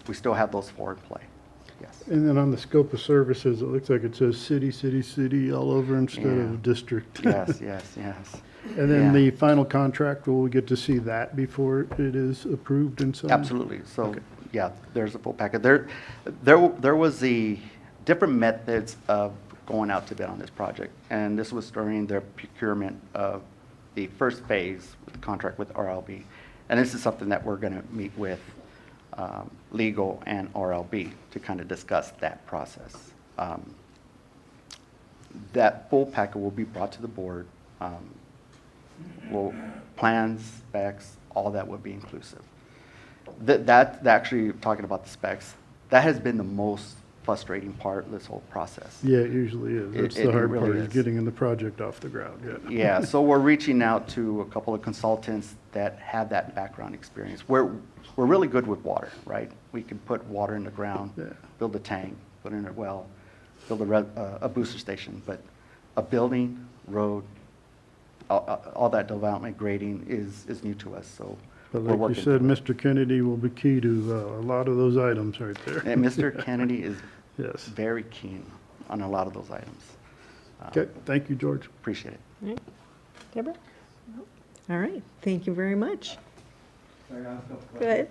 we still have those 4 in play. Yes. And then on the scope of services, it looks like it says city, city, city all over instead of district. Yes. And then the final contract, will we get to see that before it is approved and signed? Absolutely. So, yeah, there's a full packet. There was the different methods of going out to bid on this project, and this was during the procurement of the first phase with the contract with RLB. And this is something that we're going to meet with legal and RLB to kind of discuss that process. That full packet will be brought to the board well, plans, specs, all that would be inclusive. That actually, talking about the specs, that has been the most frustrating part of this whole process. Yeah, it usually is. That's It the hard really part, is is. getting the project off the ground, yeah. Yeah, so we're reaching out to a couple of consultants that have that background experience. We're really good with water, right? We can put water in the ground, Yeah. build a tank, put in a well, build a booster station, but a building, road, all that development grading is new to us, so But we're like you working. said, through it. Mr. Kennedy will be key to a lot of those items right there. And Mr. Kennedy is Yes. very keen on a lot of those items. Okay, thank you, George. Appreciate it. All right. Deborah? All right, thank you very much. Sorry, I have a couple Go ahead.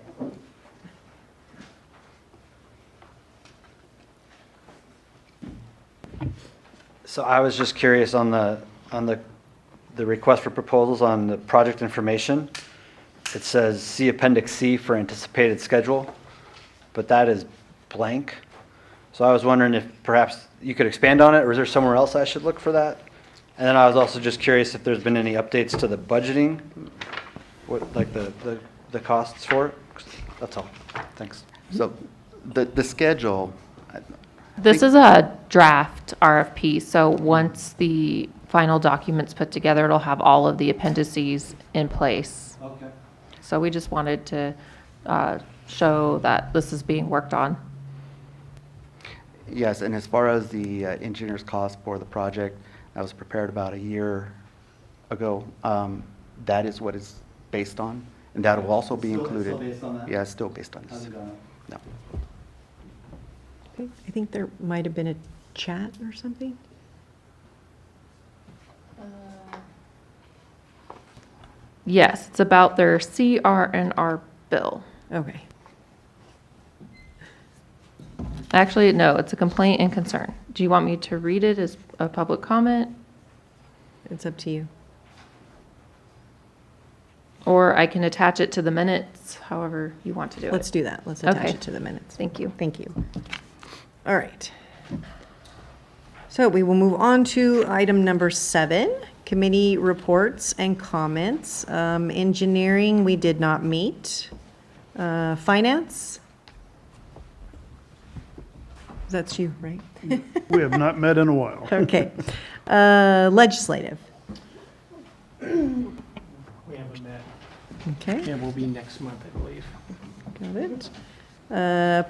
So I was just curious on the request for proposals on the project information. It says, see Appendix C for anticipated schedule, but that is blank. So I was wondering if perhaps you could expand on it, or is there somewhere else I should look for that? And then I was also just curious if there's been any updates to the budgeting, like the costs for it? That's all. Thanks. So the schedule, This is a draft RFP, so once the final document's put together, it'll have all of the appendices in place. Okay. So we just wanted to show that this is being worked on. yes, and as far as the engineer's cost for the project, that was prepared about a year ago. That is what it's based on, and that will also be Still- included. still based on that? Yeah, it's still based on How's this. it going? No. Okay, I think there might have been a chat or something. Yes, it's about their CR&R bill. Okay, Actually, no, it's a complaint and concern. Do you want me to read it as a public comment? it's up to you. Or I can attach it to the minutes, however you want to do it. Let's do that. Let's attach Okay. it to the minutes. Thank you. Thank you. All right. So we will move on to item number 7, committee reports and comments. Engineering, we did not meet. Finance? That's you, right? We have not met in a while. Okay. Legislative, We haven't met. okay. Yeah, we'll be next month, I believe. Got it.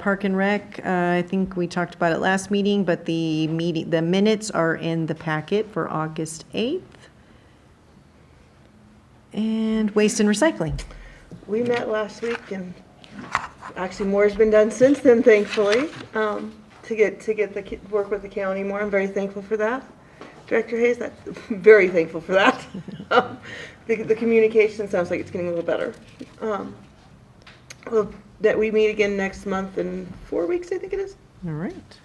Park and Rec, I think we talked about it last meeting, but the minutes are in the packet for August 8th. And Waste and Recycling. We met last week, and actually more has been done since then, thankfully, to get the work with the county more. I'm very thankful for that. Director Hayes, very thankful for that. The communication sounds like it's getting a little better. That we meet again next month in 4 weeks, I think it is. All right.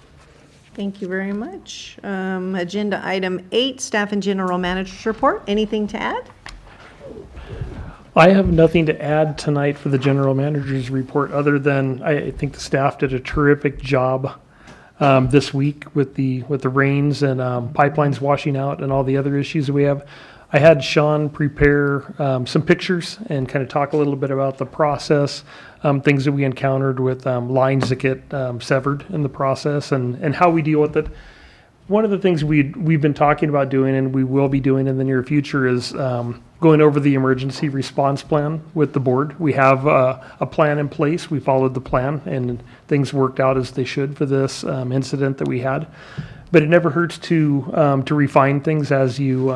Thank you very much. Agenda item 8, Staff and General Manager's Report. Anything to add? I have nothing to add tonight for the general manager's report, other than I think the staff did a terrific job this week with the rains and pipelines washing out and all the other issues that we have. I had Sean prepare some pictures and kind of talk a little bit about the process, things that we encountered with lines that get severed in the process, and how we deal with it. One of the things we've been talking about doing, and we will be doing in the near future, is going over the emergency response plan with the board. We have a plan in place. We followed the plan, and things worked out as they should for this incident that we had. But it never hurts to refine things as you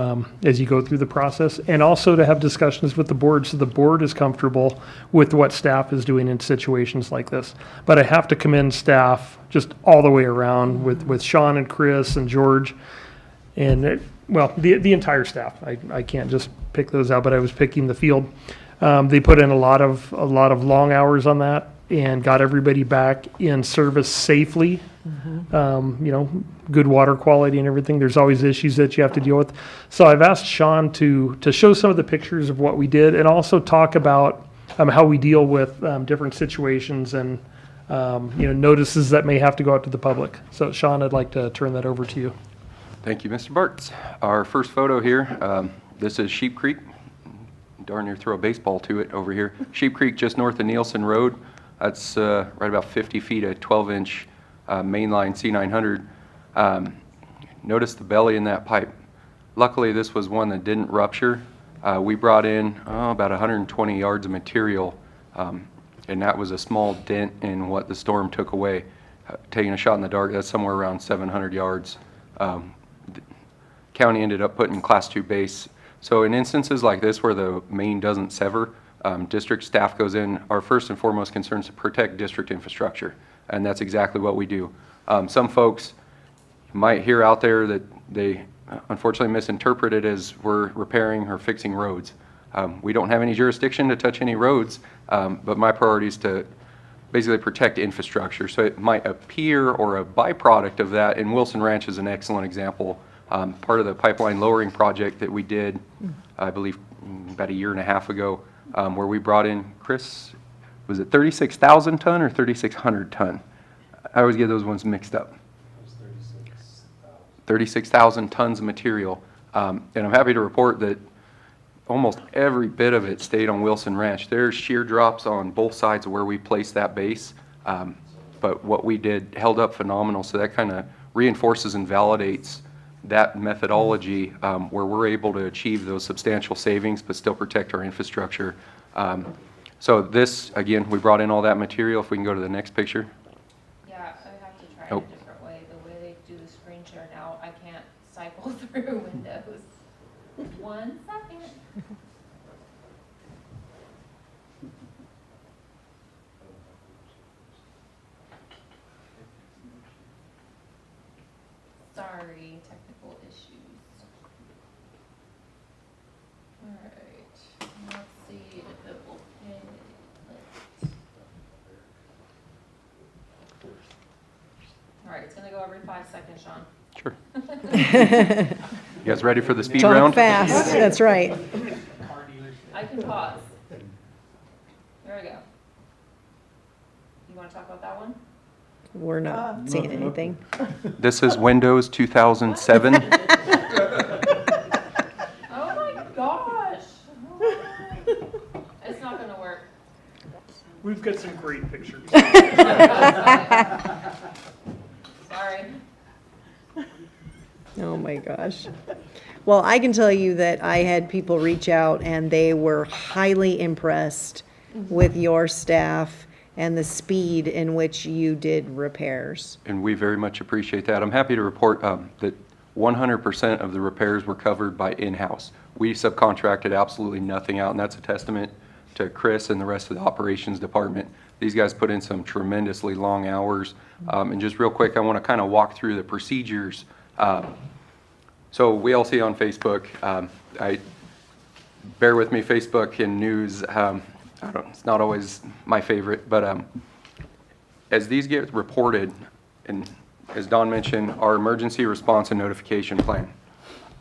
go through the process, and also to have discussions with the board so the board is comfortable with what staff is doing in situations like this. But I have to commend staff just all the way around with Sean and Chris and George, and the entire staff. I can't just pick those out, but I was picking the field. They put in a lot of long hours on that and got everybody back in service safely. Good water quality and everything. There's always issues that you have to deal with. So I've asked Sean to show some of the pictures of what we did, and also talk about how we deal with different situations and notices that may have to go out to the public. So Sean, I'd like to turn that over to you. Thank you, Mr. Bartz. Our first photo here, this is Sheep Creek darn near throw a baseball to it over here. Sheep Creek, just north of Nielsen Road. That's right about 50 feet, a 12-inch mainline C900. Notice the belly in that pipe. Luckily, this was one that didn't rupture. We brought in about 120 yards of material, and that was a small dent in what the storm took away. Taking a shot in the dark, that's somewhere around 700 yards. The county ended up putting Class 2 base. So in instances like this where the main doesn't sever, district staff goes in. Our first and foremost concern is to protect district infrastructure, and that's exactly what we do. Some folks might hear out there that they unfortunately misinterpret it as we're repairing or fixing roads. We don't have any jurisdiction to touch any roads, but my priority is to basically protect infrastructure. So it might appear, or a byproduct of that, and Wilson Ranch is an excellent example. Part of the pipeline lowering project that we did, I believe about a year and a half ago, where we brought in, Chris, was it 36,000 ton or 3,600 ton? I always get those ones mixed up. 36,000 tons of material. And I'm happy to report that almost every bit of it stayed on Wilson Ranch. There's shear drops on both sides of where we placed that base. But what we did held up phenomenal. So that kind of reinforces and validates that methodology where we're able to achieve those substantial savings but still protect our infrastructure. So this, again, we brought in all that material. If we can go to the next picture. Yeah, I have to try Oh. it a different way. The way they do the screen share now, I can't cycle through windows. 1 second. Sorry, technical issues. All right, let's see if it will pay. All right, it's gonna go every 5 seconds, Sean. Sure. You guys ready for the speed Talk round? fast, that's right. I can pause. There we go. You wanna talk about that one? We're not seeing anything. This is Windows 2007. Oh my gosh. It's not gonna work. We've got some great pictures. Sorry. Oh my gosh. Well, I can tell you that I had people reach out and they were highly impressed with your staff and the speed in which you did repairs. And we very much appreciate that. I'm happy to report that 100% of the repairs were covered by in-house. We subcontracted absolutely nothing out, and that's a testament to Chris and the rest of the operations department. These guys put in some tremendously long hours. And just real quick, I want to kind of walk through the procedures. So we all see on Facebook, bear with me, Facebook and news, it's not always my favorite, but as these get reported, and as Don mentioned, our emergency response and notification plan,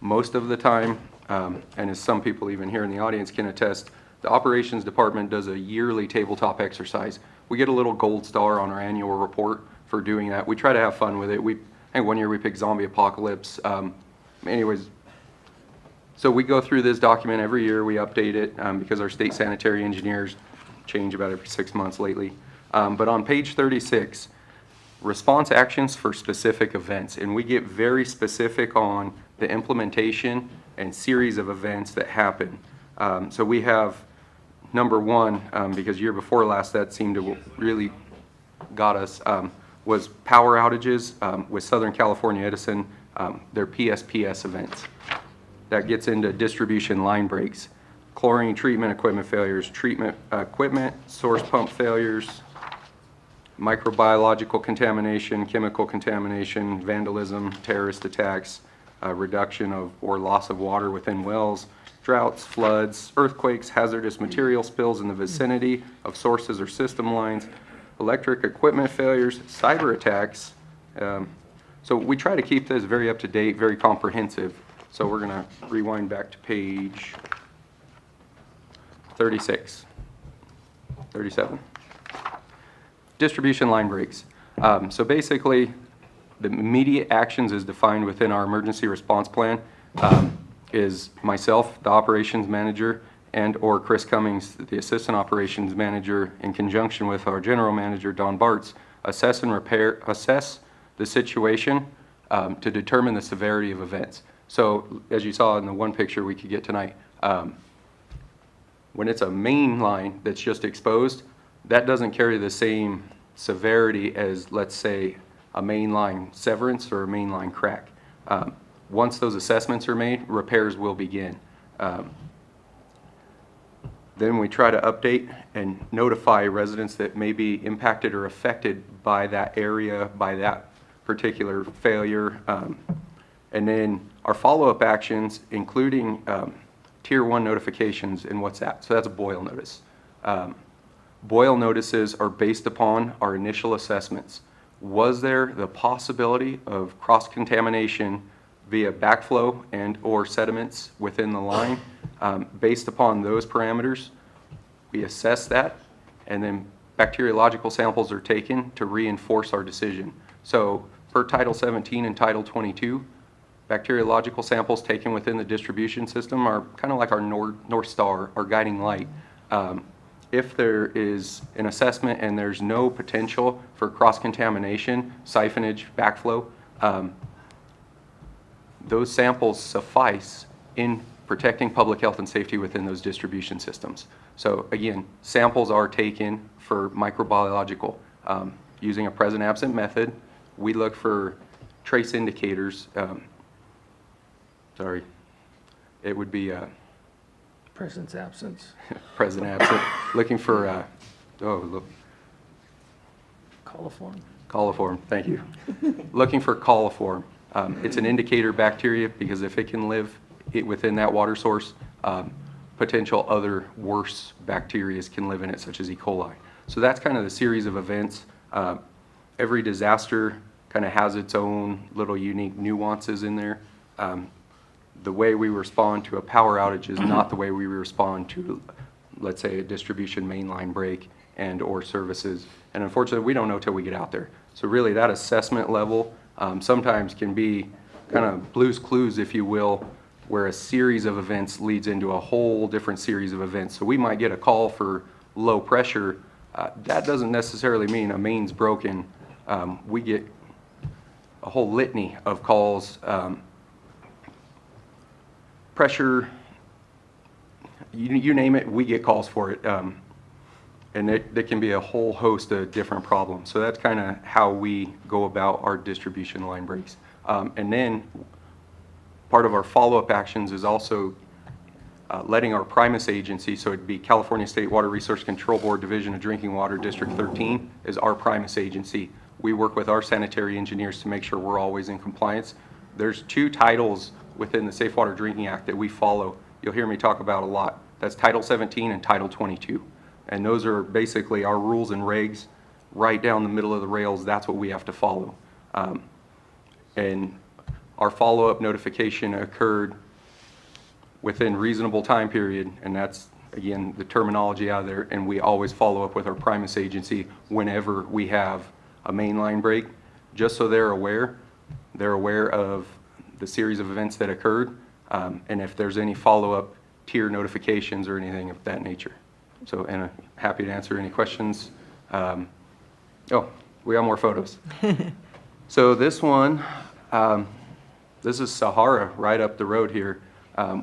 most of the time, and as some people even here in the audience can attest, the operations department does a yearly tabletop exercise. We get a little gold star on our annual report for doing that. We try to have fun with it. I think one year we picked zombie apocalypse. Anyways, so we go through this document every year. We update it because our state sanitary engineers change about every 6 months lately. But on page 36, response actions for specific events. And we get very specific on the implementation and series of events that happen. So we have number one, because year before last that seemed to really got us, was power outages with Southern California Edison, their PSPS events. That gets into distribution line breaks, chlorine treatment equipment failures, treatment equipment, source pump failures, microbiological contamination, chemical contamination, vandalism, terrorist attacks, reduction of or loss of water within wells, droughts, floods, earthquakes, hazardous material spills in the vicinity of sources or system lines, electric equipment failures, cyber attacks. So we try to keep this very up to date, very comprehensive. So we're going to rewind back to page 36, 37. Distribution line breaks. So basically, the immediate actions as defined within our emergency response plan is myself, the operations manager, and/or Chris Cummings, the Assistant Operations Manager, in conjunction with our General Manager, Don Bartz, assess the situation to determine the severity of events. So as you saw in the one picture we could get tonight, when it's a main line that's just exposed, that doesn't carry the same severity as, let's say, a main line severance or a main line crack. Once those assessments are made, repairs will begin. Then we try to update and notify residents that may be impacted or affected by that area, by that particular failure. And then our follow-up actions, including Tier 1 notifications in WhatsApp. So that's a boil notice. Boil notices are based upon our initial assessments. Was there the possibility of cross-contamination via backflow and or sediments within the line? Based upon those parameters, we assess that, and then bacteriological samples are taken to reinforce our decision. So per Title 17 and Title 22, bacteriological samples taken within the distribution system are kind of like our North Star, our guiding light. If there is an assessment and there's no potential for cross-contamination, siphonage, backflow, those samples suffice in protecting public health and safety within those distribution systems. So again, samples are taken for microbiological. Using a present-absent method, we look for trace indicators. Sorry, it would be Presence, absence. present absent, looking for, look, Coliform. coliform, thank you. Looking for coliform. It's an indicator bacteria because if it can live within that water source, potential other worse bacteria can live in it, such as E. coli. So that's kind of the series of events. Every disaster kind of has its own little unique nuances in there. The way we respond to a power outage is not the way we respond to, let's say, a distribution mainline break and or services. And unfortunately, we don't know till we get out there. So really that assessment level sometimes can be kind of Blue's Clues, if you will, where a series of events leads into a whole different series of events. So we might get a call for low pressure. That doesn't necessarily mean a main's broken. We get a whole litany of calls. Pressure, you name it, we get calls for it. And there can be a whole host of different problems. So that's kind of how we go about our distribution line breaks. And then part of our follow-up actions is also letting our Primus agency, so it'd be California State Water Resource Control Board Division of Drinking Water District 13 is our Primus agency. We work with our sanitary engineers to make sure we're always in compliance. There's two titles within the Safe Water Drinking Act that we follow. You'll hear me talk about a lot. That's Title 17 and Title 22. And those are basically our rules and regs right down the middle of the rails. That's what we have to follow. And our follow-up notification occurred within reasonable time period, and that's, again, the terminology out there, and we always follow up with our Primus agency whenever we have a mainline break, just so they're aware of the series of events that occurred, and if there's any follow-up tier notifications or anything of that nature. So, and I'm happy to answer any questions. Oh, we got more photos. So this one, this is Sahara right up the road here.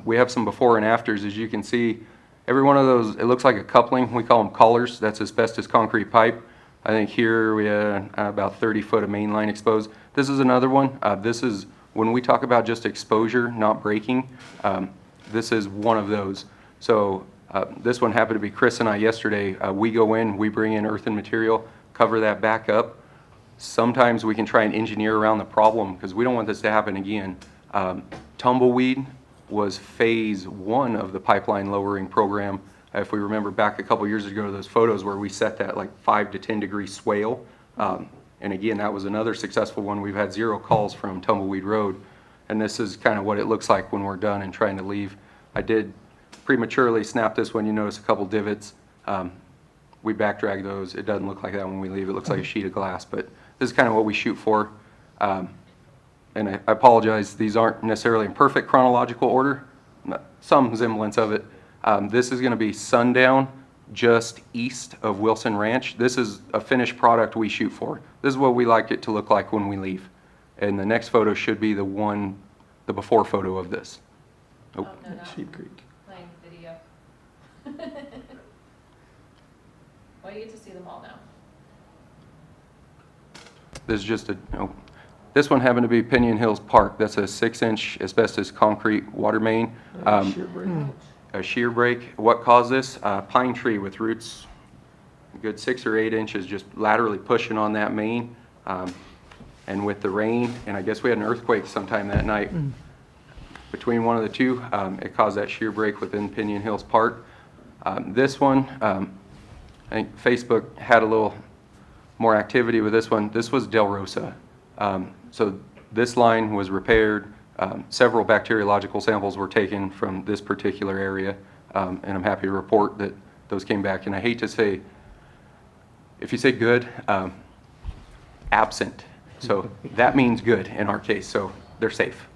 We have some before and afters. As you can see, every one of those, it looks like a coupling. We call them collars. That's asbestos concrete pipe. I think here we had about 30 foot of main line exposed. This is another one. This is, when we talk about just exposure, not breaking, this is one of those. So this one happened to be Chris and I yesterday. We go in, we bring in earthen material, cover that back up. Sometimes we can try and engineer around the problem because we don't want this to happen again. Tumbleweed was phase 1 of the pipeline lowering program. If we remember back a couple years ago, those photos where we set that like 5 to 10 degree swale. And again, that was another successful one. We've had 0 calls from Tumbleweed Road. And this is kind of what it looks like when we're done and trying to leave. I did prematurely snap this one. You notice a couple divots. We back drag those. It doesn't look like that when we leave. It looks like a sheet of glass, but this is kind of what we shoot for. And I apologize, these aren't necessarily in perfect chronological order, some semblance of it. This is going to be sundown just east of Wilson Ranch. This is a finished product we shoot for. This is what we like it to look like when we leave. And the next photo should be the before photo of this. Oh, no, not Sheep Creek. playing video. Well, you get to see them all now. This is just this one happened to be Piñon Hills Park. That's a 6-inch asbestos concrete water main. A shear break. What caused this? Pine tree with roots a good 6 or 8 inches just laterally pushing on that main. And with the rain, and I guess we had an earthquake sometime that night. Between one of the two, it caused that shear break within Piñon Hills Park. This one, I think Facebook had a little more activity with this one. This was Del Rosa. So this line was repaired. Several bacteriological samples were taken from this particular area, and I'm happy to report that those came back. And I hate to say, if you say good, absent. So that means good in our case, so they're safe.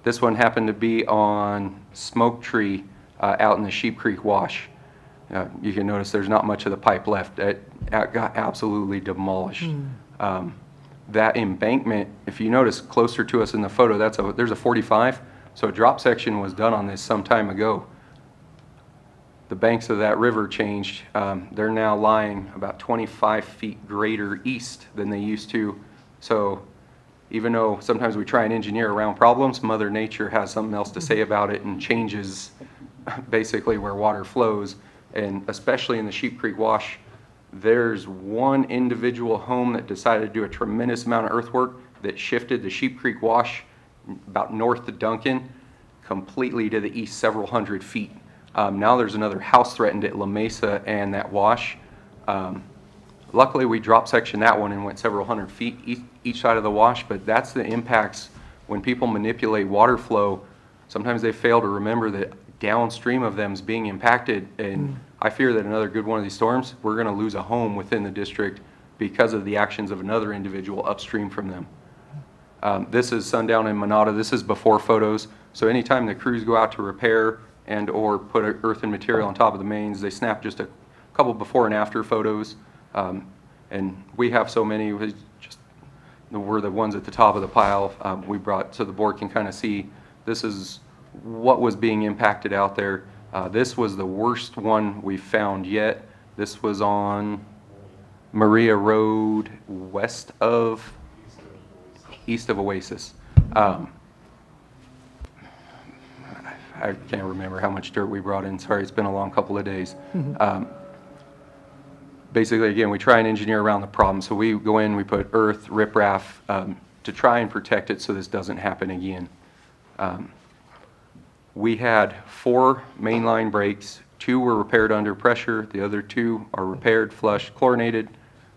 This one happened to be on Smoke Tree out in the Sheep Creek Wash. You can notice there's not much of the pipe left. It got absolutely demolished. That embankment, if you notice closer to us in the photo, there's a 45. So a drop section was done on this some time ago. The banks of that river changed. They're now lying about 25 feet greater east than they used to. So even though sometimes we try and engineer around problems, Mother Nature has something else to say about it and changes basically where water flows. And especially in the Sheep Creek Wash, there's one individual home that decided to do a tremendous amount of earthwork that shifted the Sheep Creek Wash about north to Duncan completely to the east several hundred feet. Now there's another house threatened at La Mesa and that wash. Luckily we drop sectioned that one and went several hundred feet each side of the wash, but that's the impacts when people manipulate water flow. Sometimes they fail to remember that downstream of them is being impacted, and I fear that another good one of these storms, we're going to lose a home within the district because of the actions of another individual upstream from them. This is sundown in Monada. This is before photos. So anytime the crews go out to repair and or put earth and material on top of the mains, they snap just a couple before and after photos. And we have so many, we're the ones at the top of the pile we brought so the board can kind of see this is what was being impacted out there. This was the worst one we found yet. This was on Maria Road east of Oasis. I can't remember how much dirt we brought in. Sorry, it's been a long couple of days. Basically, again, we try and engineer around the problem. So we go in, we put earth, riprap to try and protect it so this doesn't happen again. We had 4 mainline breaks. 2 were repaired under pressure. The other 2 are repaired, flushed, chlorinated,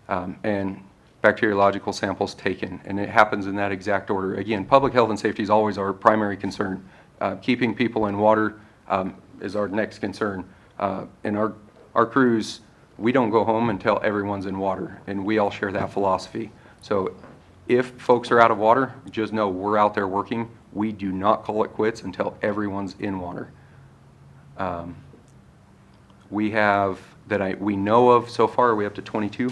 and bacteriological samples taken. And it happens in that exact order. Again, public health and safety is always our primary concern. Keeping people in water is our next concern. And our crews, we don't go home until everyone's in water, and we all share that philosophy. So if folks are out of water, just know we're out there working. We do not call it quits until everyone's in water. We have, we know of so far, are we up to 22?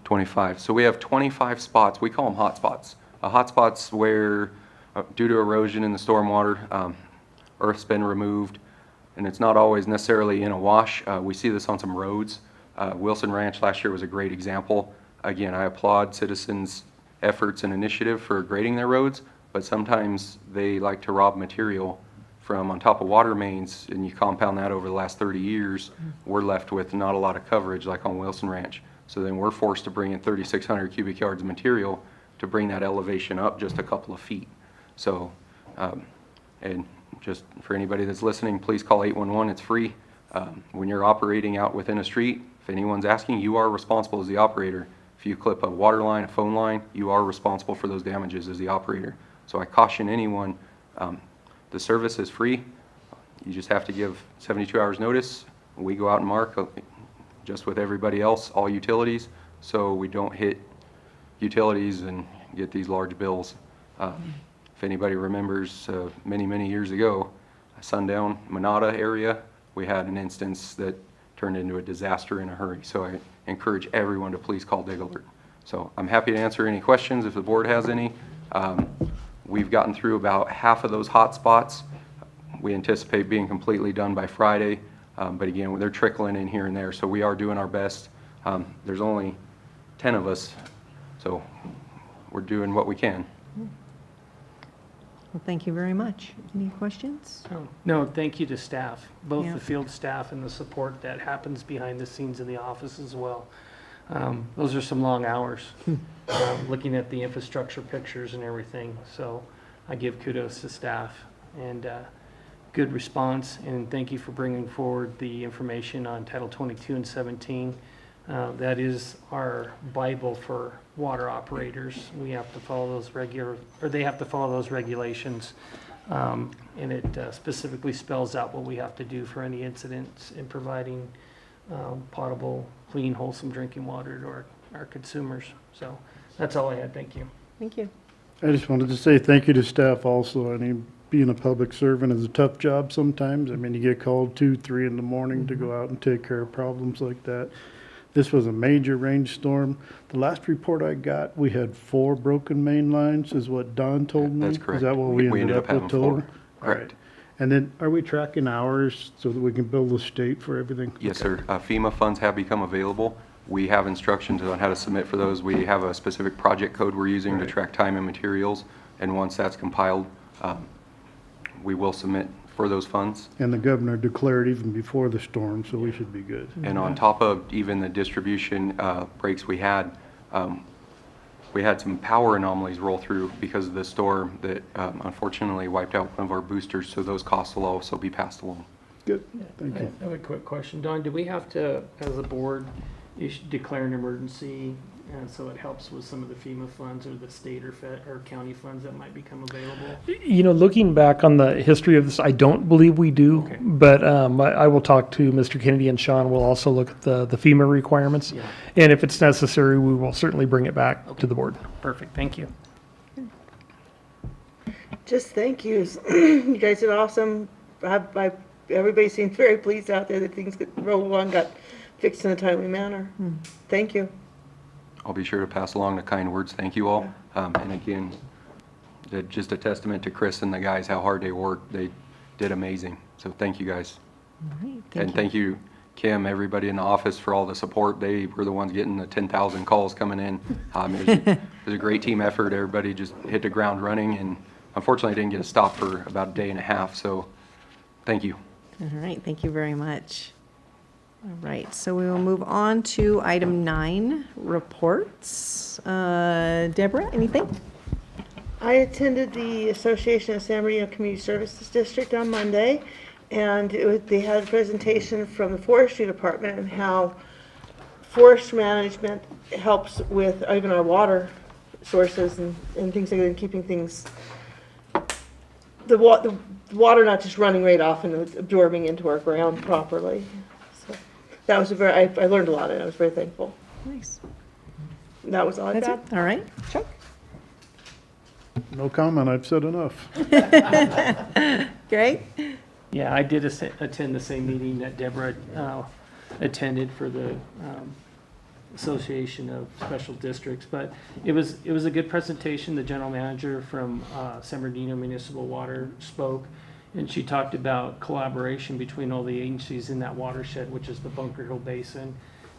25. So we have 25 spots. We call them hot spots. Hot spots where, due to erosion in the stormwater, earth's been removed, and it's not always necessarily in a wash. We see this on some roads. Wilson Ranch last year was a great example. Again, I applaud citizens' efforts and initiative for grading their roads, but sometimes they like to rob material from on top of water mains, and you compound that over the last 30 years, we're left with not a lot of coverage like on Wilson Ranch. So then we're forced to bring in 3,600 cubic yards of material to bring that elevation up just a couple of feet. So, and just for anybody that's listening, please call 811, it's free. When you're operating out within a street, if anyone's asking, you are responsible as the operator. If you clip a water line, a phone line, you are responsible for those damages as the operator. So I caution anyone, the service is free. You just have to give 72 hours notice. We go out and mark just with everybody else, all utilities, so we don't hit utilities and get these large bills. if anybody remembers, many, many years ago, Sundown, Monada area, we had an instance that turned into a disaster in a hurry. So I encourage everyone to please call Dig Alert. So I'm happy to answer any questions if the board has any. We've gotten through about half of those hot spots. We anticipate being completely done by Friday. But again, they're trickling in here and there, so we are doing our best. There's only 10 of us, so we're doing what we can. Well, thank you very much. Any questions? Oh, no, thank you to staff, both Yeah. the field staff and the support that happens behind the scenes in the office as well. Those are some long hours, looking at the infrastructure pictures and everything. So I give kudos to staff and good response. And thank you for bringing forward the information on Title 22 and 17. That is our Bible for water operators. We have to follow those they have to follow those regulations. And it specifically spells out what we have to do for any incidents in providing potable, clean, wholesome drinking water to our consumers. So that's all I had. Thank you. Thank you. I just wanted to say thank you to staff also. I mean, being a public servant is a tough job sometimes. I mean, you get called 2, 3 in the morning to go out and take care of problems like that. This was a major rainstorm. The last report I got, we had 4 broken main lines, is what Don told me. That's correct. Is that what we ended up having with total? 4. Correct. And then, are we tracking hours so that we can bill the state for everything? Yes, sir. FEMA funds have become available. We have instructions on how to submit for those. We have a specific project code we're using to track time and materials, and once that's compiled, we will submit for those funds. And the governor declared even before the storm, so we should be good. And on top of even the distribution breaks we had some power anomalies roll through because of the storm that unfortunately wiped out one of our boosters, so those costs will also be passed along. Good, thank you. I have a quick question. Don, do we have to, as a board, declare an emergency so it helps with some of the FEMA funds or the state or county funds that might become available? You know, looking back on the history of this, I don't believe we do, Okay. but I will talk to Mr. Kennedy, and Sean will also look at the FEMA requirements. Yeah. And if it's necessary, we will certainly bring it back to the board. Perfect. Thank you. Just thank yous. You guys did awesome. Everybody seemed very pleased out there that things rolled along, got fixed in a timely manner. Thank you. I'll be sure to pass along the kind words. Thank you all. And again, just a testament to Chris and the guys, how hard they worked. They did amazing. So thank you guys. All right, And thank you, Kim, everybody in the office for all the support. They were the ones getting the 10,000 calls coming in. It was a great team effort. Everybody just hit the ground running, and unfortunately didn't get a stop for about a day and a half. So thank you. All right, thank you very much. All right, so we will move on to item 9, reports. Deborah, anything? I attended the Association of San Bernardino Community Services District on Monday, and they had a presentation from the Forestry Department and how forest management helps with even our water sources and things like that, and keeping things, the water not just running right off and absorbing into our ground properly. So that was I learned a lot, and I was very thankful. Nice. That was all I That's got. it? All right, Chuck? No comment, I've said enough. Greg? Yeah, I did attend the same meeting that Deborah attended for the Association of Special Districts, but it was a good presentation. The general manager from San Bernardino Municipal Water spoke, and she talked about collaboration between all the agencies in that watershed, which is the Bunker Hill Basin,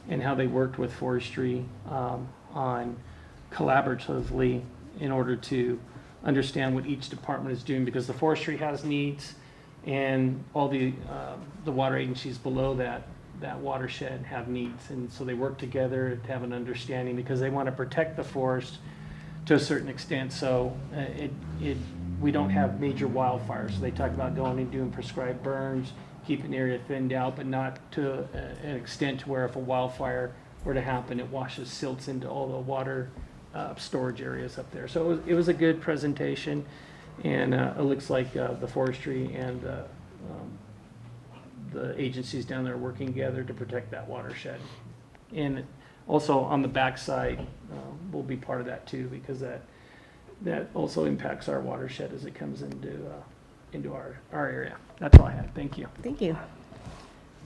and how they worked with forestry on collaboratively in order to understand what each department is doing, because the forestry has needs, and all the water agencies below that watershed have needs, and so they work together to have an understanding, because they want to protect the forest to a certain extent, so we don't have major wildfires. So they talk about going and doing prescribed burns, keeping the area thinned out, but not to an extent to where if a wildfire were to happen, it washes silts into all the water storage areas up there. So it was a good presentation, and it looks like the forestry and the agencies down there are working together to protect that watershed. And also on the backside, we'll be part of that too, because that also impacts our watershed as it comes into our area. That's all I have. Thank you. Thank you.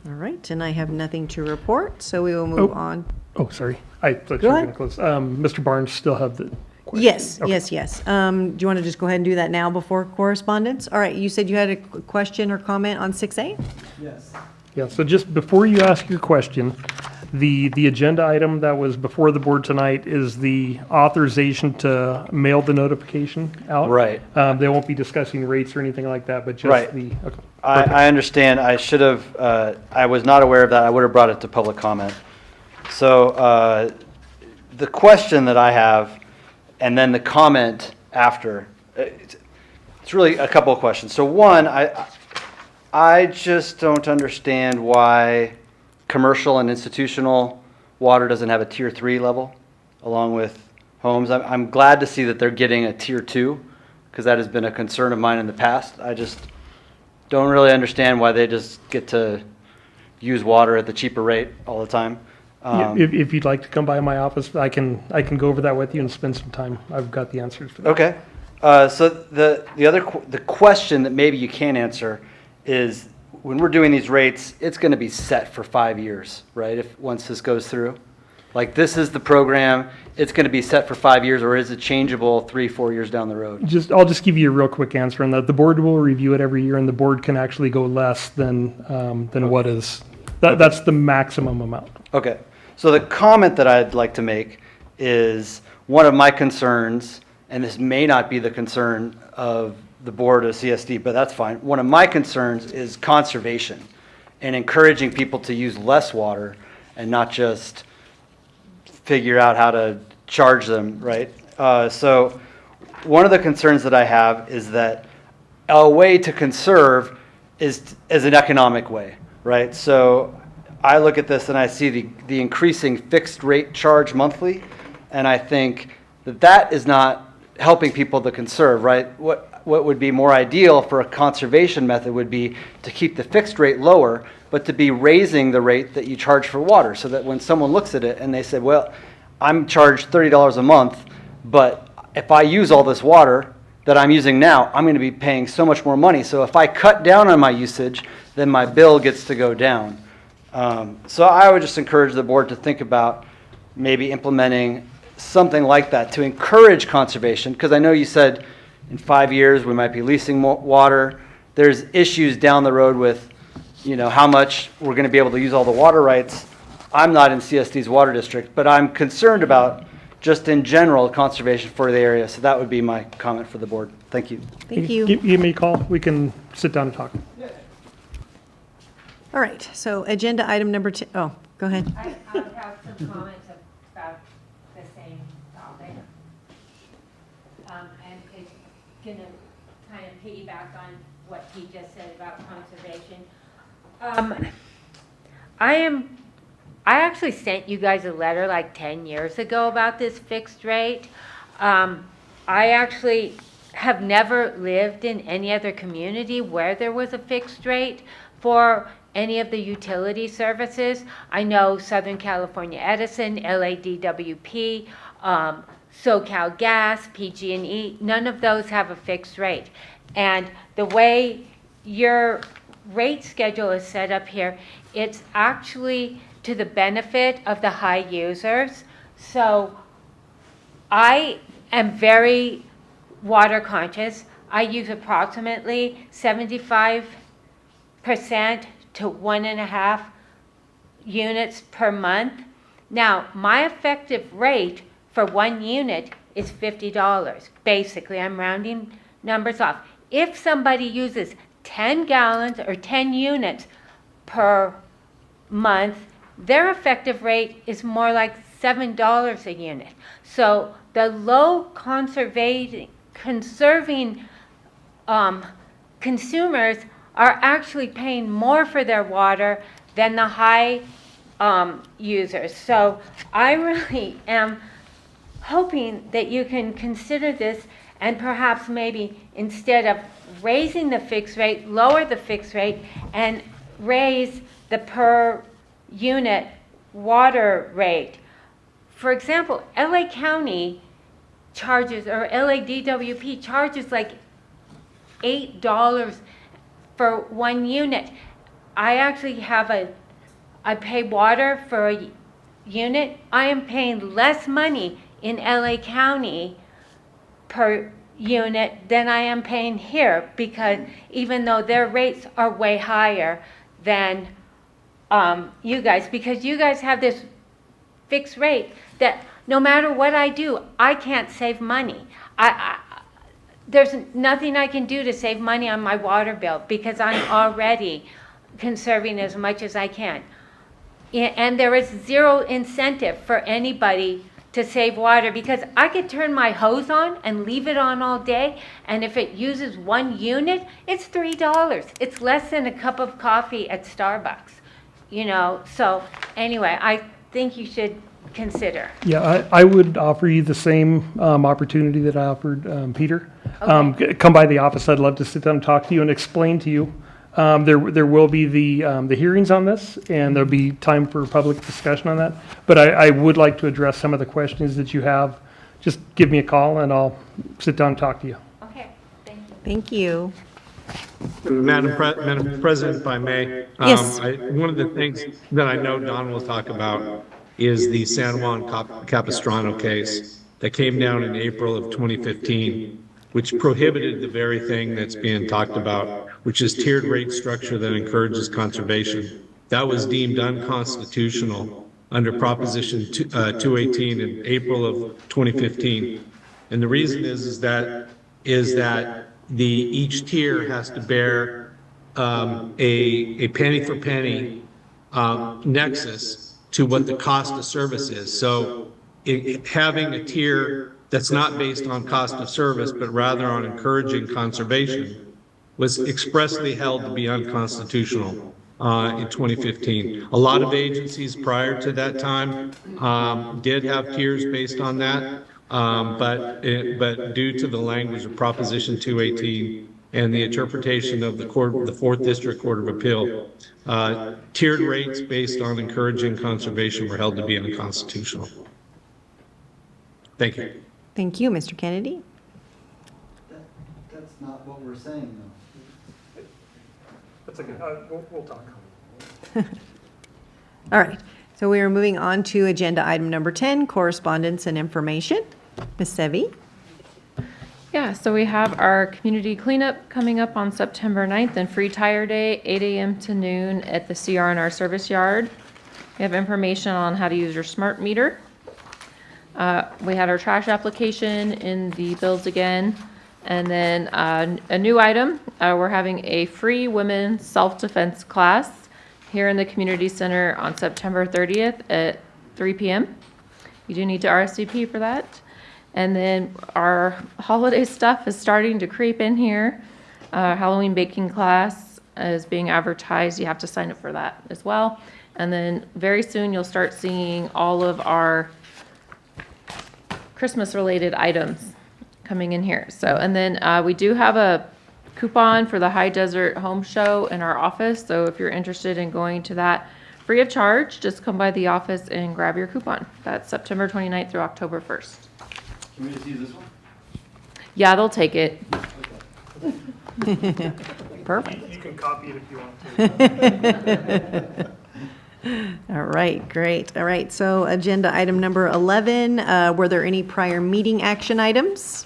All right, and I have nothing to report, so we will move on. Oh, sorry. I thought Go you were ahead. going to close. Mr. Barnes still have the question. Yes, Okay. yes. Do you want to just go ahead and do that now before correspondence? All right, you said you had a question or comment on 6A? Yes. Yeah, so just before you ask your question, the agenda item that was before the board tonight is the authorization to mail the notification out. Right. They won't be discussing rates or anything like that, but just Right. the, okay. I understand. I should have, I was not aware of that. I would have brought it to public comment. So the question that I have, and then the comment after, it's really a couple of questions. So one, I just don't understand why commercial and institutional water doesn't have a tier 3 level along with homes. I'm glad to see that they're getting a tier 2 because that has been a concern of mine in the past. I just don't really understand why they just get to use water at the cheaper rate all the time. If you'd like to come by my office, I can go over that with you and spend some time. I've got the answers for that. Okay. So the question that maybe you can answer is when we're doing these rates, it's going to be set for 5 years, right? If once this goes through, like this is the program, it's going to be set for 5 years, or is it changeable 3-4 years down the road? I'll just give you a real quick answer on that. The board will review it every year, and the board can actually go less than what is. That's the maximum amount. Okay. So the comment that I'd like to make is one of my concerns, and this may not be the concern of the board of CSD, but that's fine. One of my concerns is conservation and encouraging people to use less water and not just figure out how to charge them, right? So one of the concerns that I have is that a way to conserve is an economic way, right? So I look at this and I see the increasing fixed rate charge monthly, and I think that is not helping people to conserve, right? What would be more ideal for a conservation method would be to keep the fixed rate lower, but to be raising the rate that you charge for water, so that when someone looks at it and they say, well, I'm charged $30 a month, but if I use all this water that I'm using now, I'm going to be paying so much more money. So if I cut down on my usage, then my bill gets to go down. So I would just encourage the board to think about maybe implementing something like that to encourage conservation, because I know you said in 5 years we might be leasing more water. There's issues down the road with, how much we're going to be able to use all the water rights. I'm not in CSD's water district, but I'm concerned about just in general conservation for the area. So that would be my comment for the board. Thank you. Thank you. Give me a call. We can sit down and talk. All right, so agenda item number 2. Oh, go ahead. I have some comments about the same topic. And it's going to kind of piggyback on what he just said about conservation. I actually sent you guys a letter like 10 years ago about this fixed rate. I actually have never lived in any other community where there was a fixed rate for any of the utility services. I know Southern California Edison, LADWP, SoCal Gas, PG&E, none of those have a fixed rate. And the way your rate schedule is set up here, it's actually to the benefit of the high users. So I am very water conscious. I use approximately 75% to 1.5 units per month. Now, my effective rate for 1 unit is $50. Basically, I'm rounding numbers off. If somebody uses 10 gallons or 10 units per month, their effective rate is more like $7 a unit. So the low conserving consumers are actually paying more for their water than the high users. So I really am hoping that you can consider this, and perhaps maybe instead of raising the fixed rate, lower the fixed rate and raise the per unit water rate. For example, LA County charges, or LADWP charges like $8 for 1 unit. I actually I pay water for a unit. I am paying less money in LA County per unit than I am paying here, because even though their rates are way higher than you guys, because you guys have this fixed rate that no matter what I do, I can't save money. There's nothing I can do to save money on my water bill because I'm already conserving as much as I can. And there is zero incentive for anybody to save water, because I could turn my hose on and leave it on all day, and if it uses 1 unit, it's $3. It's less than a cup of coffee at Starbucks, So anyway, I think you should consider. Yeah, I would offer you the same opportunity that I offered Peter. Okay. Come by the office. I'd love to sit down and talk to you and explain to you. There will be the hearings on this, and there'll be time for public discussion on that. But I would like to address some of the questions that you have. Just give me a call, and I'll sit down and talk to you. Okay, thank you. Thank you. Madam President, if I may. Yes. One of the things that I know Don will talk about is the San Juan Capistrano case that came down in April of 2015, which prohibited the very thing that's being talked about, which is tiered rate structure that encourages conservation. That was deemed unconstitutional under Proposition 218 in April of 2015. And the reason is that each tier has to bear a penny for penny nexus to what the cost of service is. So having a tier that's not based on cost of service, but rather on encouraging conservation, was expressly held to be unconstitutional in 2015. A lot of agencies prior to that time did have tiers based on that, but due to the language of Proposition 218 and the interpretation of the 4th District Court of Appeal, tiered rates based on encouraging conservation were held to be unconstitutional. Thank you. Thank you, Mr. Kennedy. That's not what we're saying, though. That's okay. We'll talk. All right, so we are moving on to agenda item number 10, correspondence and information. Ms. Sevi? Yeah, so we have our community cleanup coming up on September 9th and Free Tire Day, 8 a.m. to noon at the CR&R service yard. We have information on how to use your smart meter. We had our trash application in the bills again. And then a new item, we're having a free women's self-defense class here in the community center on September 30th at 3 p.m. You do need to RSVP for that. And then our holiday stuff is starting to creep in here. Halloween baking class is being advertised. You have to sign up for that as well. And then very soon you'll start seeing all of our Christmas-related items coming in here. So, and then we do have a coupon for the High Desert Home Show in our office. So if you're interested in going to that free of charge, just come by the office and grab your coupon. That's September 29th through October 1st. Can we just use this one? Yeah, they'll take it. Perfect. You can copy it if you want to. All right, great. All right, so agenda item number 11, were there any prior meeting action items?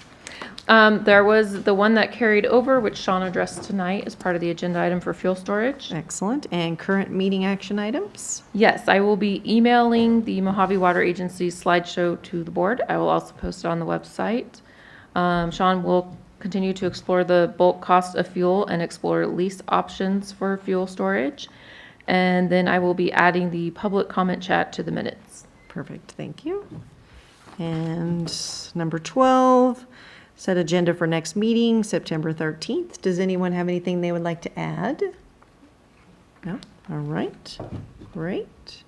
There was the one that carried over, which Sean addressed tonight as part of the agenda item for fuel storage. Excellent. And current meeting action items? Yes, I will be emailing the Mojave Water Agency slideshow to the board. I will also post it on the website. Sean will continue to explore the bulk cost of fuel and explore lease options for fuel storage. And then I will be adding the public comment chat to the minutes. Perfect, thank you. And number 12, set agenda for next meeting, September 13th. Does anyone have anything they would like to add? No? All right, great.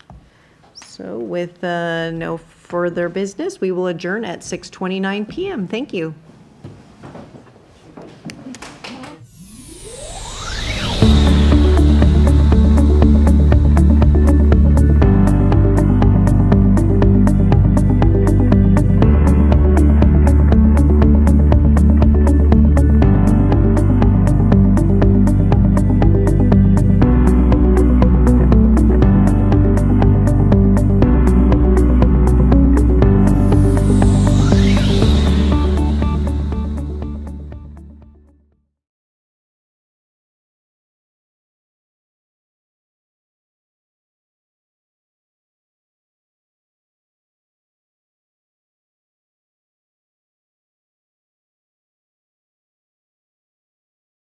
So with no further business, we will adjourn at 6:29 p.m. Thank you.